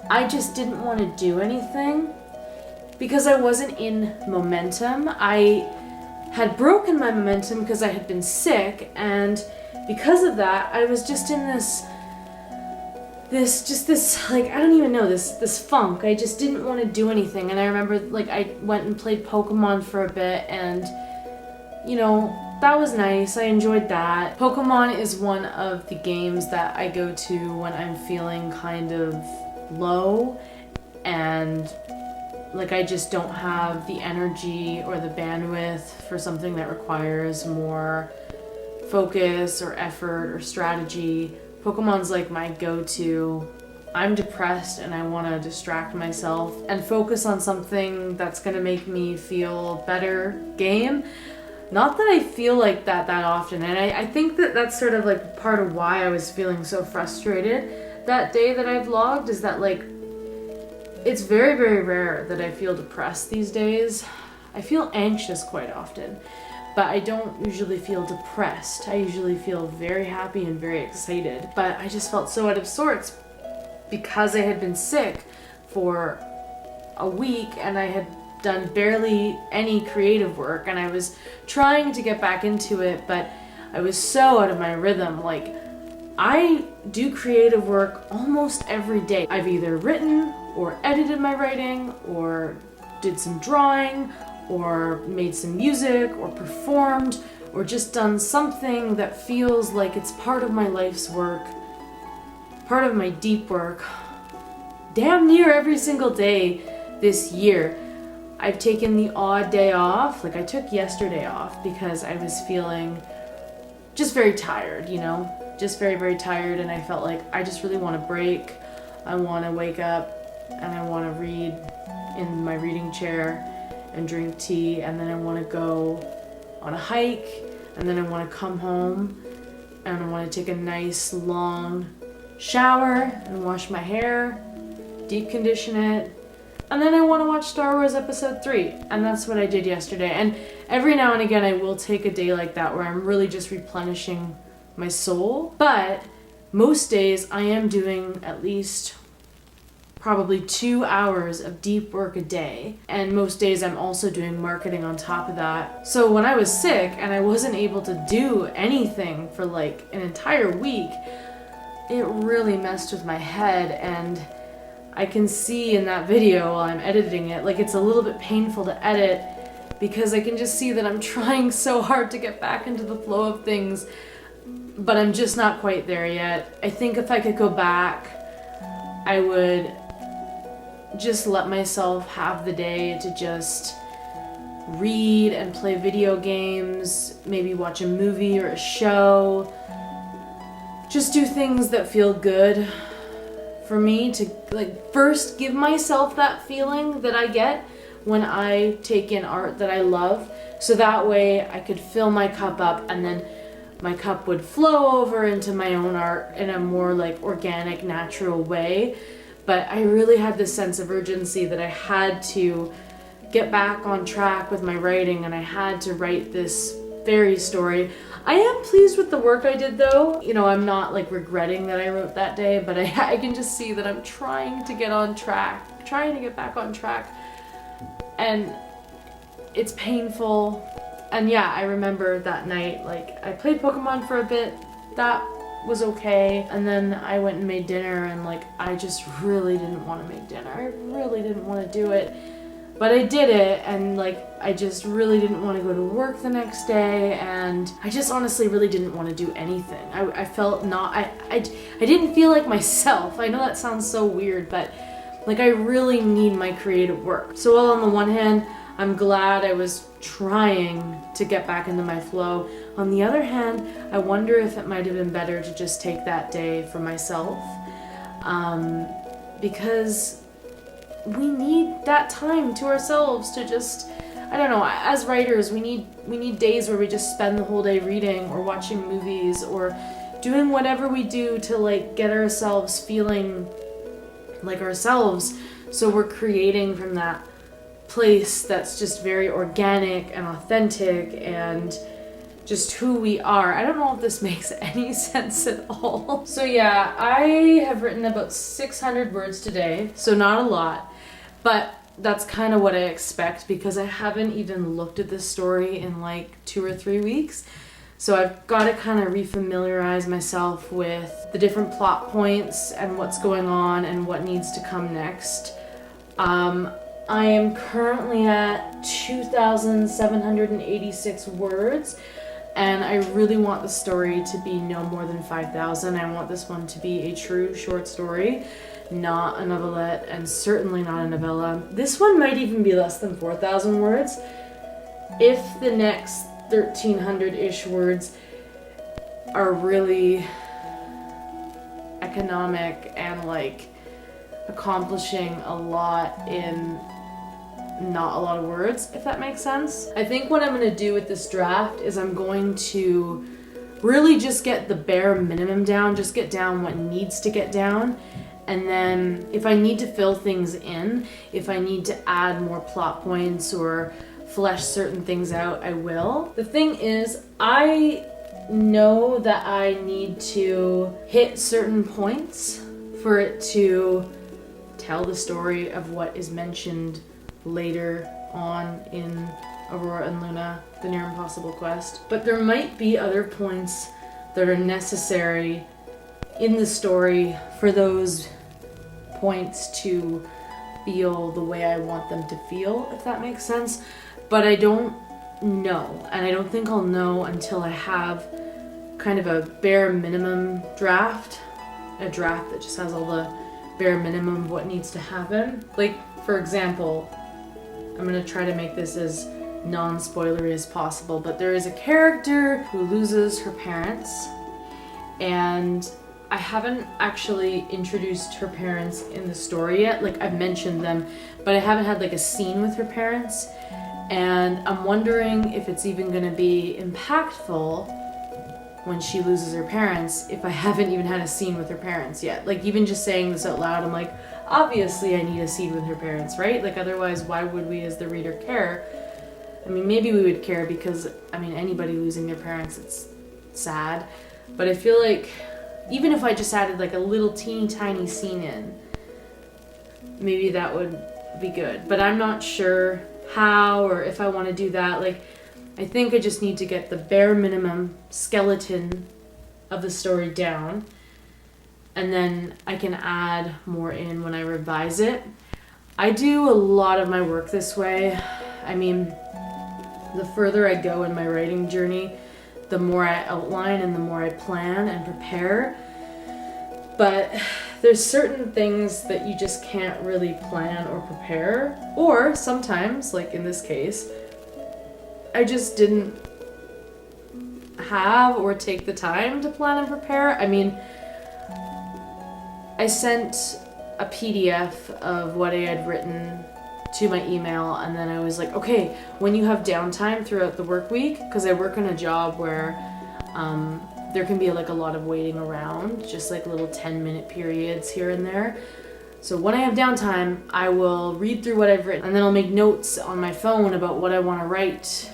I just didn't want to do anything because I wasn't in momentum. I had broken my momentum because I had been sick, and because of that, I was just in this like, I don't even know, this funk. I just didn't want to do anything. And I remember like I went and played Pokemon for a bit, and that was nice. I enjoyed that. Pokemon is one of the games that I go to when I'm feeling kind of low and like I just don't have the energy or the bandwidth for something that requires more focus or effort or strategy. Pokemon's like my go-to. I'm depressed and I want to distract myself and focus on something that's going to make me feel better game. Not that I feel like that often, and I think that that's sort of like part of why I was feeling so frustrated that day that I vlogged, is that like it's very, very rare that I feel depressed these days. I feel anxious quite often, but I don't usually feel depressed. I usually feel very happy and very excited, but I just felt so out of sorts because I had been sick for a week and I had done barely any creative work, and I was trying to get back into it, but I was so out of my rhythm. Like, I do creative work almost every day. I've either written or edited my writing, or did some drawing, or made some music, or performed, or just done something that feels like it's part of my life's work, part of my deep work, damn near every single day this year. I've taken the odd day off. Like I took yesterday off because I was feeling just very tired, you know? Just very, very tired, and I felt like I just really want to break. I want to wake up and I want to read in my reading chair and drink tea, and then I want to go on a hike, and then I want to come home and I want to take a nice long shower and wash my hair, deep condition it, and then I want to watch Star Wars Episode 3, and that's what I did yesterday. And every now and again I will take a day like that where I'm really just replenishing my soul, but most days I am doing at least probably 2 hours of deep work a day, and most days I'm also doing marketing on top of that. So when I was sick and I wasn't able to do anything for like an entire week, it really messed with my head, and I can see in that video while I'm editing it, like it's a little bit painful to edit because I can just see that I'm trying so hard to get back into the flow of things, but I'm just not quite there yet. I think if I could go back, I would just let myself have the day to just read and play video games, maybe watch a movie or a show, just do things that feel good for me to like first give myself that feeling that I get when I take in art that I love, so that way I could fill my cup up and then my cup would flow over into my own art in a more like organic, natural way. But I really had this sense of urgency that I had to get back on track with my writing, and I had to write this faerie story. I am pleased with the work I did though. You know, I'm not like regretting that I wrote that day, but I can just see that I'm trying to get on track, trying to get back on track. And it's painful. And yeah, I remember that night, like I played Pokemon for a bit. That was okay, and then I went and made dinner, and like I just really didn't want to make dinner. I really didn't want to do it, but I did it, and like I just really didn't want to go to work the next day, and I just honestly really didn't want to do anything. I felt not, I didn't feel like myself. I know that sounds so weird, but like I really need my creative work. So while on the one hand I'm glad I was trying to get back into my flow, on the other hand, I wonder if it might have been better to just take that day for myself, because we need that time to ourselves to just, I don't know, as writers, we need days where we just spend the whole day reading or watching movies or doing whatever we do to like get ourselves feeling like ourselves, so we're creating from that place that's just very organic and authentic and just who we are. I don't know if this makes any sense at all. So yeah, I have written about 600 words today, so not a lot, but that's kind of what I expect because I haven't even looked at this story in like 2 or 3 weeks. So I've got to kind of refamiliarize myself with the different plot points and what's going on and what needs to come next. I am currently at 2,786 words, and I really want the story to be no more than 5,000. I want this one to be a true short story, not a novelette, and certainly not a novella. This one might even be less than 4,000 words. If the next 1,300-ish words are really economic and like accomplishing a lot in not a lot of words, if that makes sense. I think what I'm going to do with this draft is I'm going to really just get the bare minimum down, just get down what needs to get down, and then if I need to fill things in, if I need to add more plot points or flesh certain things out, I will. The thing is, I know that I need to hit certain points for it to tell the story of what is mentioned later on in Aurora and Luna, the Near Impossible Quest. But there might be other points that are necessary in the story for those points to feel the way I want them to feel, if that makes sense. But I don't know, and I don't think I'll know until I have kind of a bare minimum draft, a draft that just has all the bare minimum of what needs to happen. Like, for example, I'm going to try to make this as non-spoilery as possible, but there is a character who loses her parents, and I haven't actually introduced her parents in the story yet. Like, I've mentioned them, but I haven't had like a scene with her parents, and I'm wondering if it's even going to be impactful when she loses her parents if I haven't even had a scene with her parents yet. Like, even just saying this out loud, I'm like, obviously I need a scene with her parents, right? Like, otherwise why would we as the reader care? I mean, maybe we would care because, I mean, anybody losing their parents, it's sad, but I feel like even if I just added like a little teeny tiny scene in, maybe that would be good. But I'm not sure how or if I want to do that. Like, I think I just need to get the bare minimum skeleton of the story down, and then I can add more in when I revise it. I do a lot of my work this way. I mean, the further I go in my writing journey, the more I outline and the more I plan and prepare. But there's certain things that you just can't really plan or prepare. Or sometimes, like in this case, I just didn't have or take the time to plan and prepare. I mean, I sent a PDF of what I had written to my email, and then I was like, okay, when you have downtime throughout the work week, because I work in a job where there can be like a lot of waiting around, just like little 10-minute periods here and there. So when I have downtime, I will read through what I've written, and then I'll make notes on my phone about what I want to write.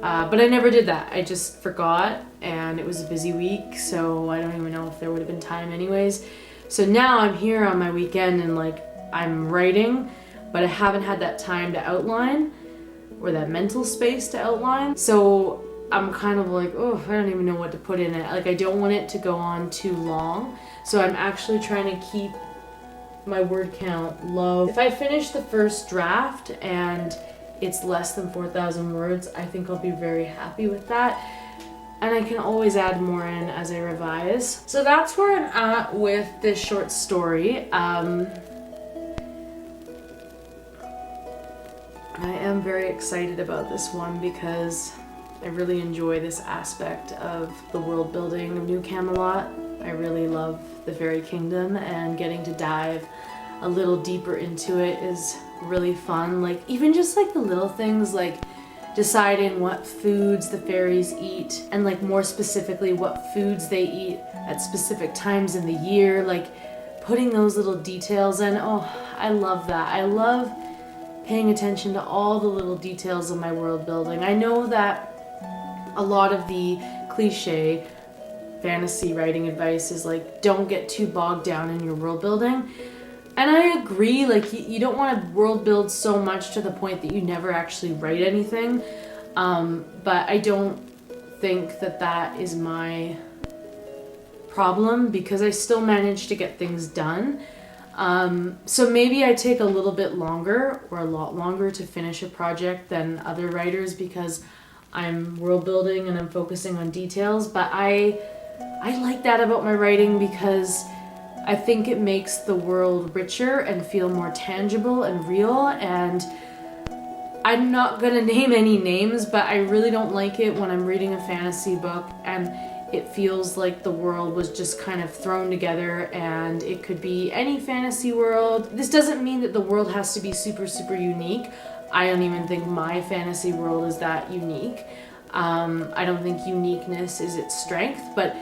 But I never did that. I just forgot, and it was a busy week, so I don't even know if there would have been time anyways. So now I'm here on my weekend and like I'm writing, but I haven't had that time to outline or that mental space to outline. So I'm kind of like, oh, I don't even know what to put in it. Like, I don't want it to go on too long. So I'm actually trying to keep my word count low. If I finish the first draft and it's less than 4,000 words, I think I'll be very happy with that. And I can always add more in as I revise. So that's where I'm at with this short story. I am very excited about this one because I really enjoy this aspect of the world building of New Camelot. I really love the Fairy Kingdom, and getting to dive a little deeper into it is really fun. Like, even just like the little things, like deciding what foods the fairies eat, and like more specifically what foods they eat at specific times in the year, like putting those little details in. Oh, I love that. I love paying attention to all the little details of my world building. I know that a lot of the cliche fantasy writing advice is like, don't get too bogged down in your world building. And I agree, like, you don't want to world build so much to the point that you never actually write anything. But I don't think that that is my problem, because I still manage to get things done. So maybe I take a little bit longer, or a lot longer, to finish a project than other writers because I'm world building and I'm focusing on details. But I like that about my writing because I think it makes the world richer and feel more tangible and real. And I'm not gonna name any names, but I really don't like it when I'm reading a fantasy book and it feels like the world was just kind of thrown together, and it could be any fantasy world. This doesn't mean that the world has to be super, super unique. I don't even think my fantasy world is that unique. I don't think uniqueness is its strength, but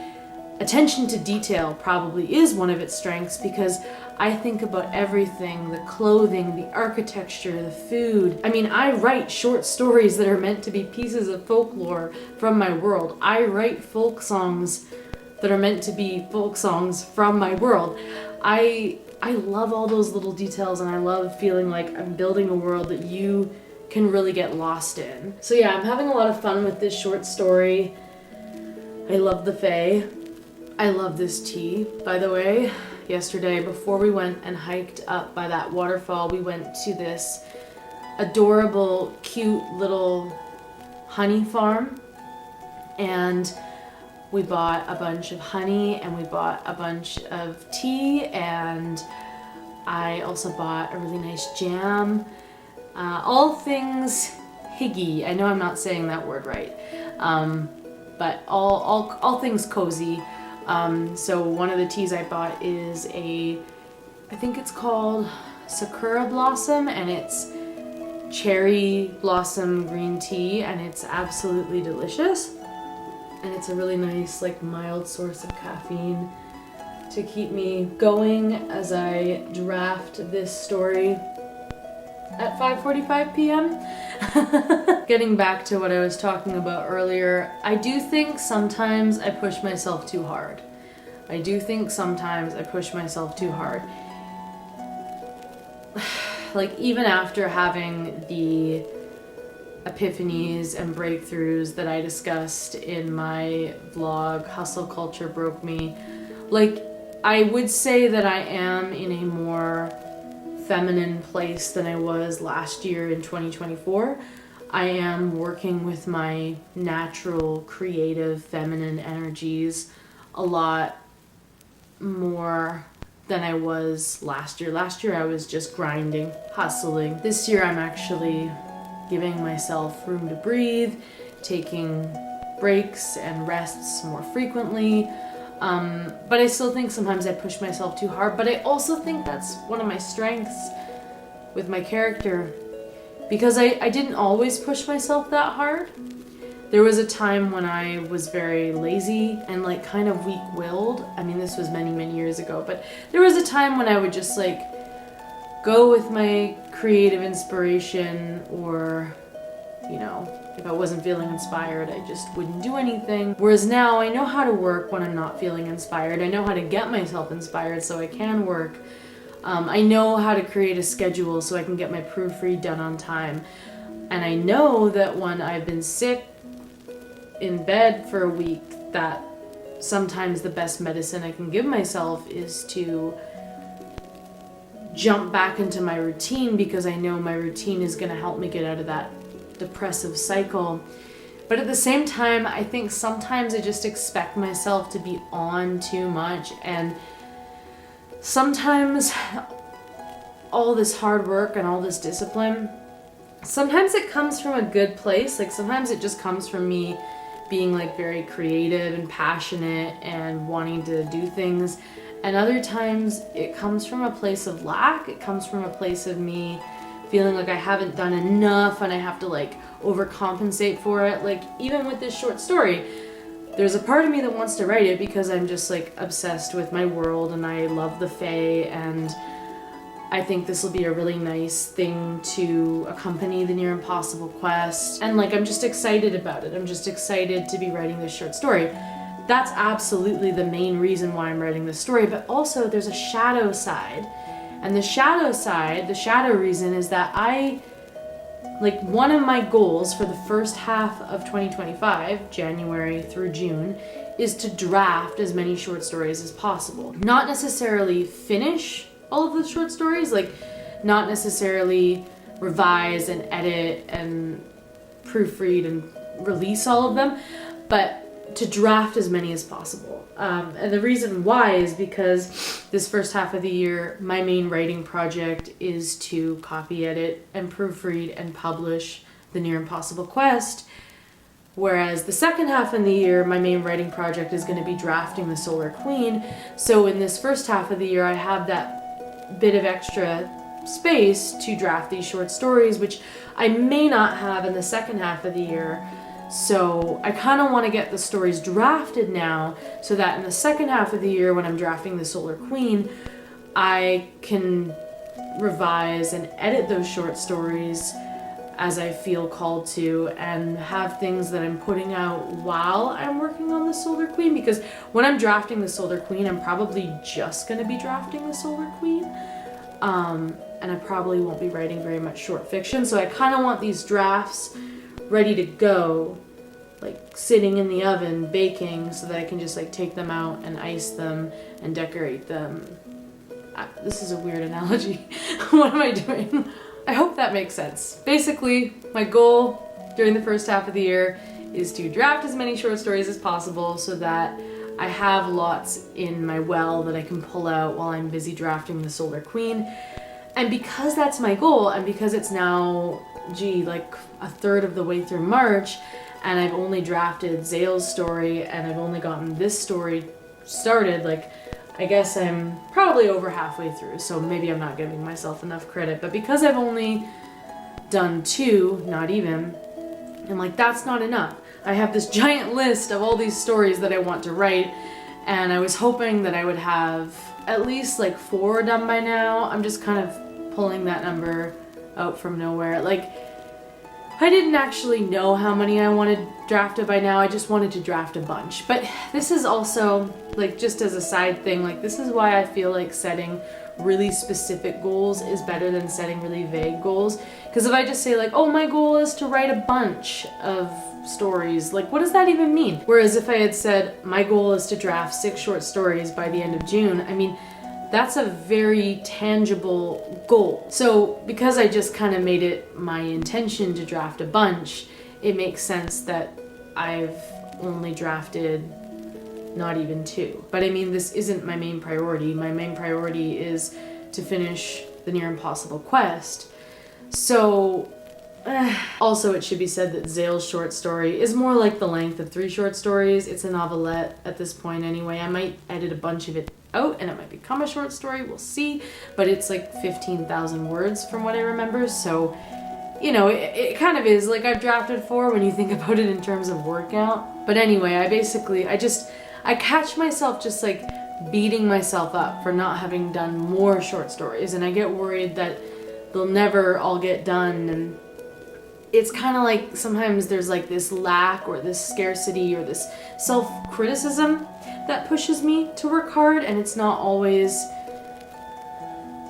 attention to detail probably is one of its strengths, because I think about everything, the clothing, the architecture, the food. I mean, I write short stories that are meant to be pieces of folklore from my world. I write folk songs that are meant to be folk songs from my world. I love all those little details, and I love feeling like I'm building a world that you can really get lost in. So yeah, I'm having a lot of fun with this short story. I love the Fae. I love this tea, by the way. Yesterday, before we went and hiked up by that waterfall, we went to this adorable, cute little honey farm, and we bought a bunch of honey, and we bought a bunch of tea, and I also bought a really nice jam. All things higgy. I know I'm not saying that word right, but all things cozy. So one of the teas I bought is I think it's called Sakura Blossom, and it's cherry blossom green tea, and it's absolutely delicious. And it's a really nice, like, mild source of caffeine to keep me going as I draft this story at 5:45 p.m. Getting back to what I was talking about earlier, I do think sometimes I push myself too hard. Like, even after having the epiphanies and breakthroughs that I discussed in my vlog, Hustle Culture Broke Me, like, I would say that I am in a more feminine place than I was last year in 2024. I am working with my natural, creative, feminine energies a lot more than I was last year. Last year I was just grinding, hustling. This year I'm actually giving myself room to breathe, taking breaks and rests more frequently. But I still think sometimes I push myself too hard, but I also think that's one of my strengths with my character, because I didn't always push myself that hard. There was a time when I was very lazy and, like, kind of weak-willed. I mean, this was many, many years ago, but there was a time when I would just, like, go with my creative inspiration, or, you know, if I wasn't feeling inspired, I just wouldn't do anything. Whereas now I know how to work when I'm not feeling inspired. I know how to get myself inspired so I can work. I know how to create a schedule so I can get my proofread done on time. And I know that when I've been sick in bed for a week, that sometimes the best medicine I can give myself is to jump back into my routine, because I know my routine is going to help me get out of that depressive cycle. But at the same time, I think sometimes I just expect myself to be on too much, and sometimes all this hard work and all this discipline, sometimes it comes from a good place. Like, sometimes it just comes from me being, like, very creative and passionate and wanting to do things. And other times it comes from a place of lack. It comes from a place of me feeling like I haven't done enough and I have to, like, overcompensate for it. Like, even with this short story, there's a part of me that wants to write it because I'm just, like, obsessed with my world and I love the fae, and I think this will be a really nice thing to accompany the Near Impossible quest. And, like, I'm just excited about it. I'm just excited to be writing this short story. That's absolutely the main reason why I'm writing this story, but also there's a shadow side. And the shadow reason is that one of my goals for the first half of 2025, January through June, is to draft as many short stories as possible. Not necessarily finish all of the short stories, like, not necessarily revise and edit and proofread and release all of them, but to draft as many as possible. And the reason why is because this first half of the year, my main writing project is to copy edit and proofread and publish the Near Impossible quest. Whereas the second half of the year, my main writing project is going to be drafting the Solar Queen. So in this first half of the year, I have that bit of extra space to draft these short stories, which I may not have in the second half of the year. So I kind of want to get the stories drafted now so that in the second half of the year, when I'm drafting the Solar Queen, I can revise and edit those short stories as I feel called to, and have things that I'm putting out while I'm working on the Solar Queen. Because when I'm drafting the Solar Queen, I'm probably just going to be drafting the Solar Queen. And I probably won't be writing very much short fiction. So I kind of want these drafts ready to go, like sitting in the oven baking, so that I can just, like, take them out and ice them and decorate them. This is a weird analogy. What am I doing? I hope that makes sense. Basically, my goal during the first half of the year is to draft as many short stories as possible so that I have lots in my well that I can pull out while I'm busy drafting the Solar Queen. And because that's my goal, and because it's now like a third of the way through March, and I've only drafted Zale's story, and I've only gotten this story started, like, I guess I'm probably over halfway through, so maybe I'm not giving myself enough credit. But because I've only done 2, not even, I'm like, that's not enough. I have this giant list of all these stories that I want to write, and I was hoping that I would have at least like 4 done by now. I'm just kind of pulling that number out from nowhere. Like, I didn't actually know how many I wanted drafted by now. I just wanted to draft a bunch. But this is also, like, just as a side thing, like, this is why I feel like setting really specific goals is better than setting really vague goals. Because if I just say, like, oh, my goal is to write a bunch of stories, like, what does that even mean? Whereas if I had said, my goal is to draft 6 short stories by the end of June, I mean, that's a very tangible goal. So because I just kind of made it my intention to draft a bunch, it makes sense that I've only drafted not even 2. But I mean, this isn't my main priority. My main priority is to finish the Near Impossible quest. So also, it should be said that Zale's short story is more like the length of 3 short stories. It's a novelette at this point anyway. I might edit a bunch of it out and it might become a short story, we'll see. But it's like 15,000 words from what I remember, so, you know, it kind of is. Like, I've drafted 4 when you think about it in terms of word count. But anyway, I catch myself just like beating myself up for not having done more short stories, and I get worried that they'll never all get done. And it's kind of like sometimes there's like this lack or this scarcity or this self-criticism that pushes me to work hard, and it's not always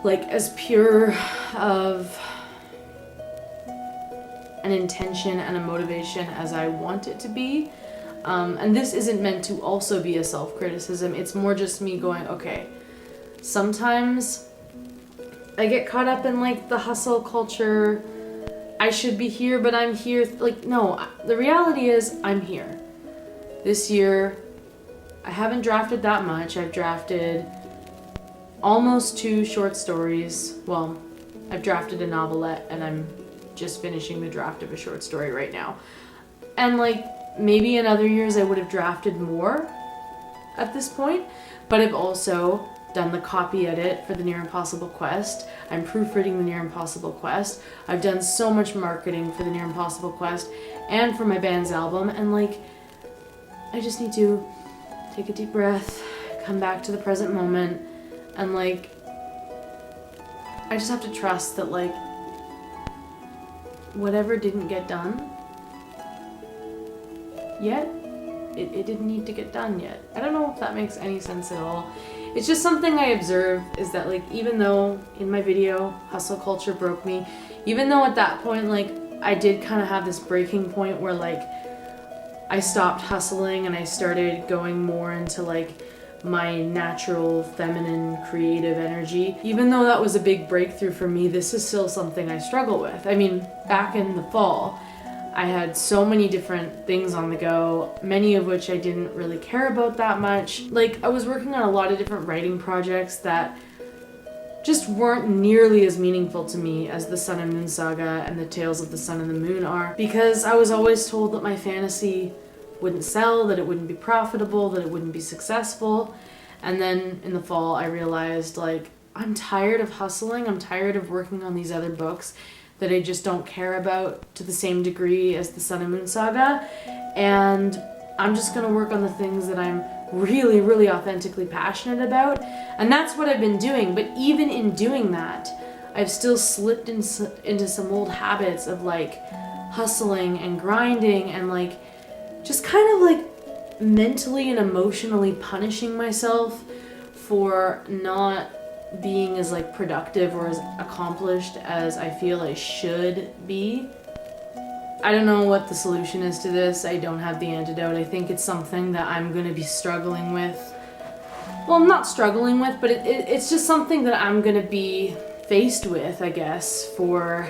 like as pure of an intention and a motivation as I want it to be. And this isn't meant to also be a self-criticism. It's more just me going, okay, sometimes I get caught up in like the hustle culture. I should be here, but I'm here. Like, no, the reality is I'm here. This year, I haven't drafted that much. I've drafted almost 2 short stories. Well, I've drafted a novelette, and I'm just finishing the draft of a short story right now. And like, maybe in other years I would have drafted more at this point, but I've also done the copy edit for the Near Impossible quest. I'm proofreading the Near Impossible quest. I've done so much marketing for the Near Impossible quest and for my band's album, and like, I just need to take a deep breath, come back to the present moment, and like, I just have to trust that like, whatever didn't get done yet, it didn't need to get done yet. I don't know if that makes any sense at all. It's just something I observe, is that like, even though in my video, hustle culture broke me, even though at that point, like, I did kind of have this breaking point where like, I stopped hustling and I started going more into like my natural feminine creative energy. Even though that was a big breakthrough for me, this is still something I struggle with. I mean, back in the fall, I had so many different things on the go, many of which I didn't really care about that much. Like, I was working on a lot of different writing projects that just weren't nearly as meaningful to me as the Sun and Moon Saga and the Tales of the Sun and the Moon are, because I was always told that my fantasy wouldn't sell, that it wouldn't be profitable, that it wouldn't be successful. And then in the fall, I realized, like, I'm tired of hustling, I'm tired of working on these other books that I just don't care about to the same degree as the Sun and Moon Saga, and I'm just gonna work on the things that I'm really, really authentically passionate about, and that's what I've been doing. But even in doing that, I've still slipped into some old habits of like hustling and grinding and like just kind of like mentally and emotionally punishing myself for not being as like productive or as accomplished as I feel I should be. I don't know what the solution is to this. I don't have the antidote. I think it's something that I'm going to be struggling with. Well, I'm not struggling with, but it's just something that I'm going to be faced with, I guess, for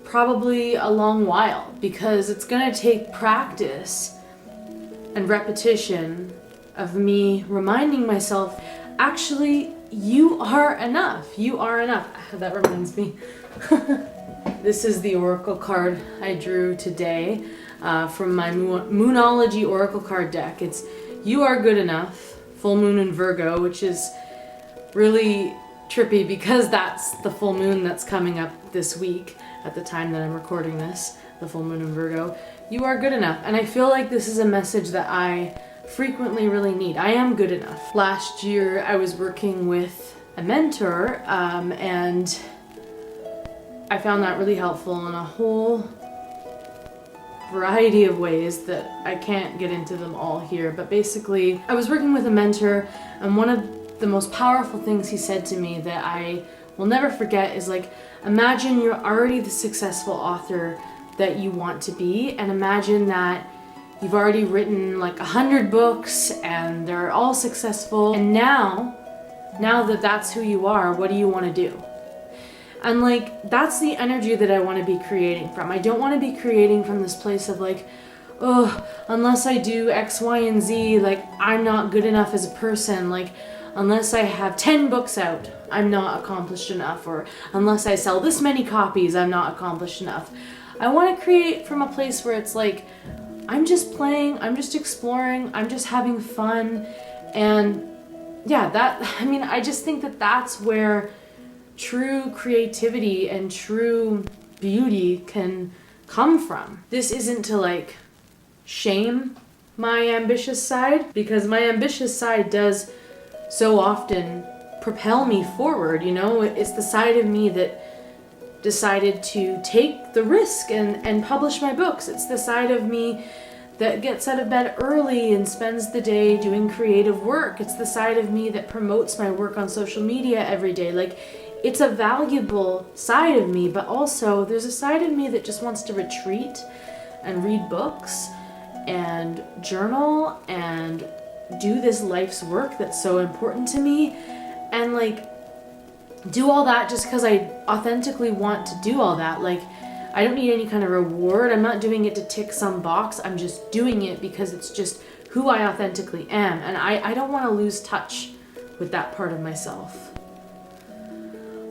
probably a long while, because it's going to take practice and repetition of me reminding myself, actually, you are enough. You are enough. That reminds me. This is the oracle card I drew today from my Moonology oracle card deck. It's You Are Good Enough, full moon in Virgo, which is really trippy because that's the full moon that's coming up this week at the time that I'm recording this, the full moon in Virgo. You are good enough. And I feel like this is a message that I frequently really need. I am good enough. Last year I was working with a mentor and I found that really helpful in a whole variety of ways that I can't get into them all here. But basically, I was working with a mentor, and one of the most powerful things he said to me that I will never forget is like, imagine you're already the successful author that you want to be, and imagine that you've already written like 100 books and they're all successful, and now that that's who you are, what do you want to do? And like, that's the energy that I want to be creating from. I don't want to be creating from this place of like, oh, unless I do X, Y, and Z, like I'm not good enough as a person. Like, unless I have 10 books out, I'm not accomplished enough. Or unless I sell this many copies, I'm not accomplished enough. I want to create from a place where it's like, I'm just playing, I'm just exploring, I'm just having fun. And yeah, I just think that that's where true creativity and true beauty can come from. This isn't to like shame my ambitious side, because my ambitious side does so often propel me forward, you know? It's the side of me that decided to take the risk and publish my books. It's the side of me that gets out of bed early and spends the day doing creative work. It's the side of me that promotes my work on social media every day. Like, it's a valuable side of me, but also there's a side of me that just wants to retreat and read books and journal and do this life's work that's so important to me, and like do all that just because I authentically want to do all that. Like, I don't need any kind of reward. I'm not doing it to tick some box. I'm just doing it because it's just who I authentically am, and I don't want to lose touch with that part of myself.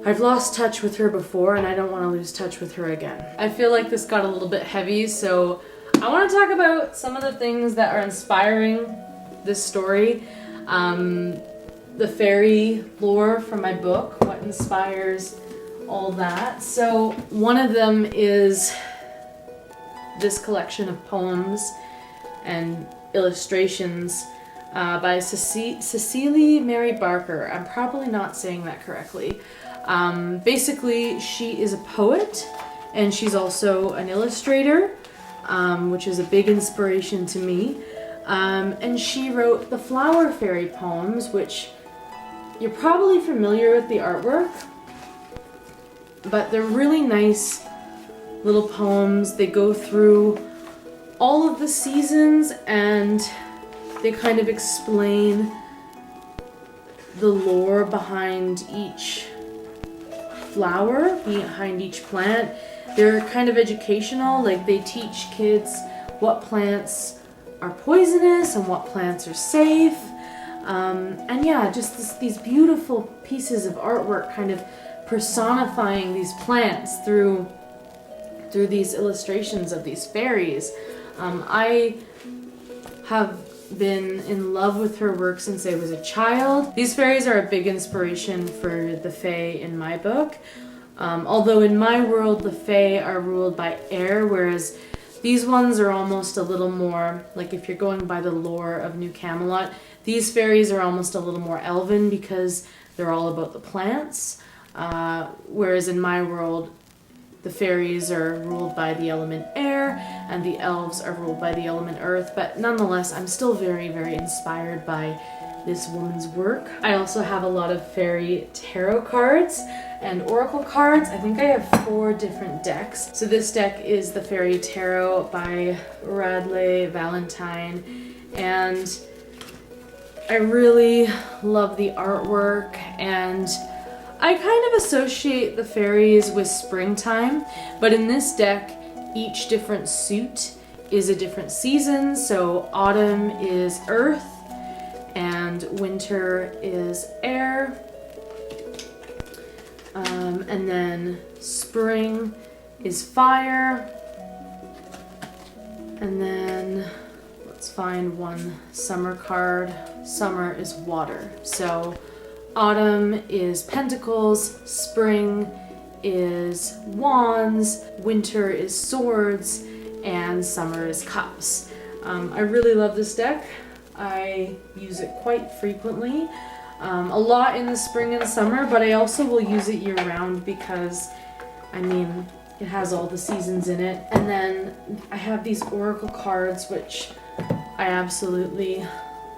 I've lost touch with her before, and I don't want to lose touch with her again. I feel like this got a little bit heavy, so I want to talk about some of the things that are inspiring this story. The fairy lore from my book, what inspires all that. So one of them is this collection of poems and illustrations by Cecily Mary Barker. I'm probably not saying that correctly. Basically, she is a poet and she's also an illustrator, which is a big inspiration to me. And she wrote the Flower Fairy poems, which you're probably familiar with the artwork, but they're really nice little poems. They go through all of the seasons and they kind of explain the lore behind each flower, behind each plant. They're kind of educational, like they teach kids what plants are poisonous and what plants are safe. And yeah, just these beautiful pieces of artwork kind of personifying these plants through these illustrations of these fairies. I have been in love with her work since I was a child. These fairies are a big inspiration for the fae in my book. Although in my world the fae are ruled by air, whereas these ones are almost a little more, like if you're going by the lore of New Camelot, these fairies are almost a little more elven because they're all about the plants. Whereas in my world, the fairies are ruled by the element air and the elves are ruled by the element earth. But nonetheless, I'm still very, very inspired by this woman's work. I also have a lot of fairy tarot cards and oracle cards. I think I have 4 different decks. So this deck is the Fairy Tarot by Radleigh Valentine, and I really love the artwork, and I kind of associate the fairies with springtime, but in this deck, each different suit is a different season. So autumn is earth, and winter is air, and then spring is fire. And then let's find one summer card. Summer is water. So autumn is pentacles, spring is wands, winter is swords, and summer is cups. I really love this deck. I use it quite frequently. A lot in the spring and summer, but I also will use it year round because, I mean, it has all the seasons in it. And then I have these oracle cards, which I absolutely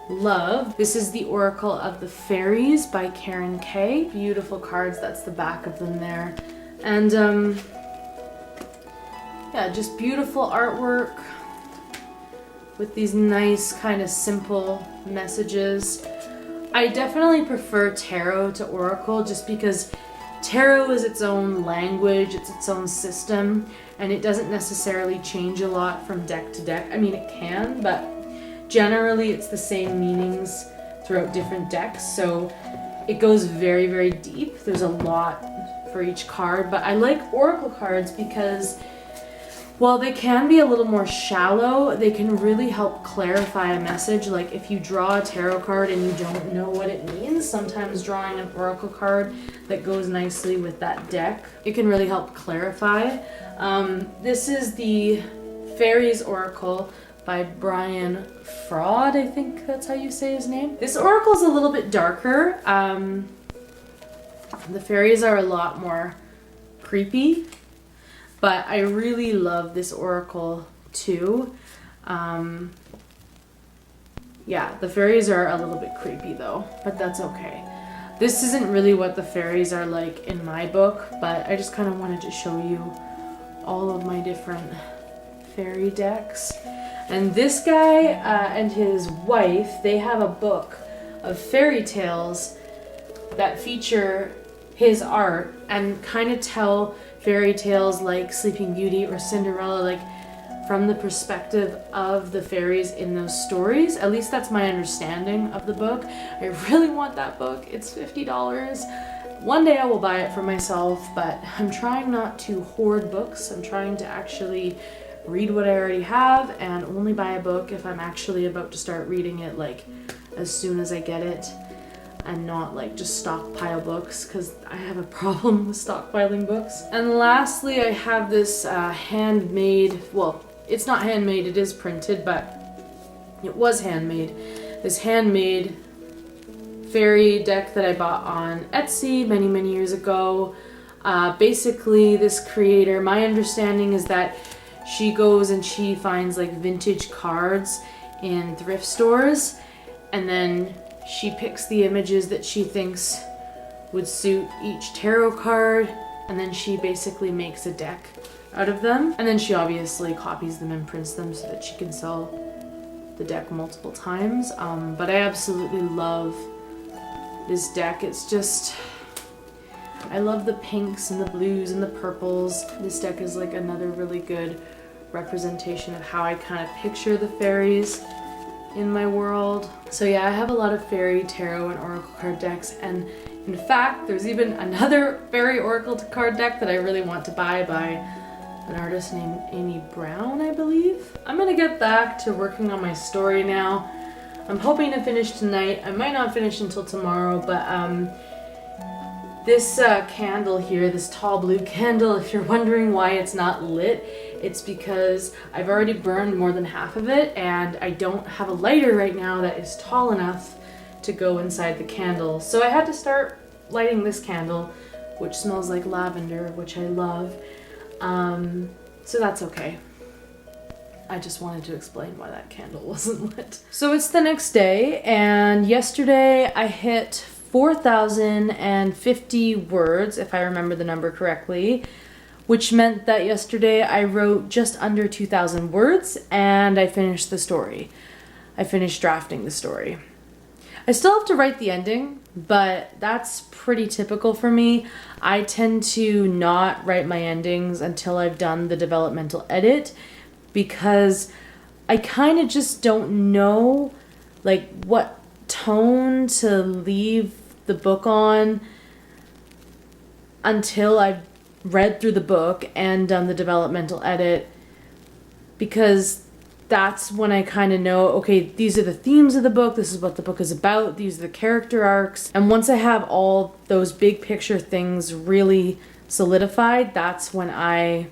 love. This is the Oracle of the Fairies by Karen Kay. Beautiful cards. That's the back of them there. And yeah, just beautiful artwork with these nice kind of simple messages. I definitely prefer tarot to oracle just because tarot is its own language, it's its own system, and it doesn't necessarily change a lot from deck to deck. I mean, it can, but generally it's the same meanings throughout different decks, so it goes very, very deep. There's a lot for each card, but I like oracle cards because while they can be a little more shallow, they can really help clarify a message. Like if you draw a tarot card and you don't know what it means, sometimes drawing an oracle card that goes nicely with that deck, it can really help clarify. This is the Fairies Oracle by Brian Fraud, I think that's how you say his name. This oracle is a little bit darker. The fairies are a lot more creepy, but I really love this oracle too. Yeah, the fairies are a little bit creepy though, but that's okay. This isn't really what the fairies are like in my book, but I just kind of wanted to show you all of my different fairy decks. And this guy and his wife, they have a book of fairy tales that feature his art and kind of tell fairy tales like Sleeping Beauty or Cinderella, like from the perspective of the fairies in those stories. At least that's my understanding of the book. I really want that book. It's $50. One day I will buy it for myself, but I'm trying not to hoard books. I'm trying to actually read what I already have and only buy a book if I'm actually about to start reading it, like as soon as I get it, and not like just stockpile books, because I have a problem with stockpiling books. And lastly, I have this handmade, well, it's not handmade, it is printed, but it was handmade. This handmade fairy deck that I bought on Etsy many, many years ago. Basically, this creator, my understanding is that she goes and she finds like vintage cards in thrift stores, and then she picks the images that she thinks would suit each tarot card, and then she basically makes a deck out of them. And then she obviously copies them and prints them so that she can sell the deck multiple times. But I absolutely love this deck. It's just, I love the pinks and the blues and the purples. This deck is like another really good representation of how I kind of picture the fairies in my world. So yeah, I have a lot of fairy, tarot, and oracle card decks, and in fact, there's even another fairy oracle card deck that I really want to buy by an artist named Amy Brown, I believe. I'm gonna get back to working on my story now. I'm hoping to finish tonight. I might not finish until tomorrow, but this candle here, this tall blue candle, if you're wondering why it's not lit, it's because I've already burned more than half of it, and I don't have a lighter right now that is tall enough to go inside the candle. So I had to start lighting this candle, which smells like lavender, which I love. So that's okay. I just wanted to explain why that candle wasn't lit. So it's the next day, and yesterday I hit 4,050 words, if I remember the number correctly, which meant that yesterday I wrote just under 2,000 words, and I finished the story. I finished drafting the story. I still have to write the ending, but that's pretty typical for me. I tend to not write my endings until I've done the developmental edit, because I kind of just don't know like what tone to leave the book on until I've read through the book and done the developmental edit, because that's when I kind of know, okay, these are the themes of the book, this is what the book is about, these are the character arcs. And once I have all those big picture things really solidified, that's when I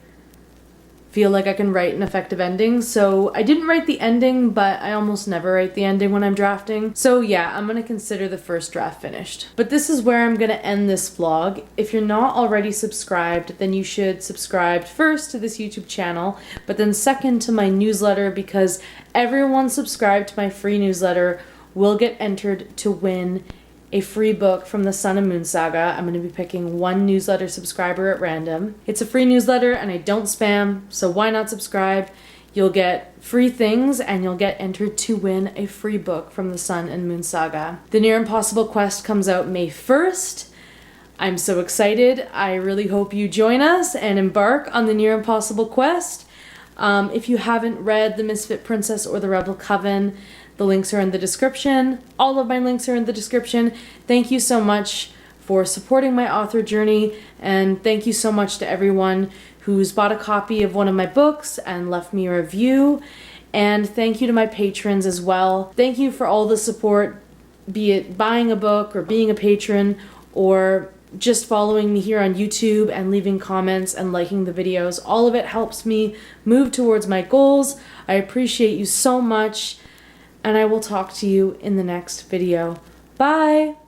feel like I can write an effective ending. So I didn't write the ending, but I almost never write the ending when I'm drafting. So yeah, I'm gonna consider the first draft finished. But this is where I'm gonna end this vlog. If you're not already subscribed, then you should subscribe first to this YouTube channel, but then second to my newsletter, because everyone subscribed to my free newsletter will get entered to win a free book from the Sun and Moon Saga. I'm going to be picking one newsletter subscriber at random. It's a free newsletter and I don't spam, so why not subscribe? You'll get free things and you'll get entered to win a free book from the Sun and Moon Saga. The Near Impossible Quest comes out May 1st. I'm so excited. I really hope you join us and embark on the Near Impossible Quest. If you haven't read The Misfit Princess or The Rebel Coven, the links are in the description. All of my links are in the description. Thank you so much for supporting my author journey, and thank you so much to everyone who's bought a copy of one of my books and left me a review. And thank you to my patrons as well. Thank you for all the support, be it buying a book or being a patron or just following me here on YouTube and leaving comments and liking the videos. All of it helps me move towards my goals. I appreciate you so much. And I will talk to you in the next video. Bye!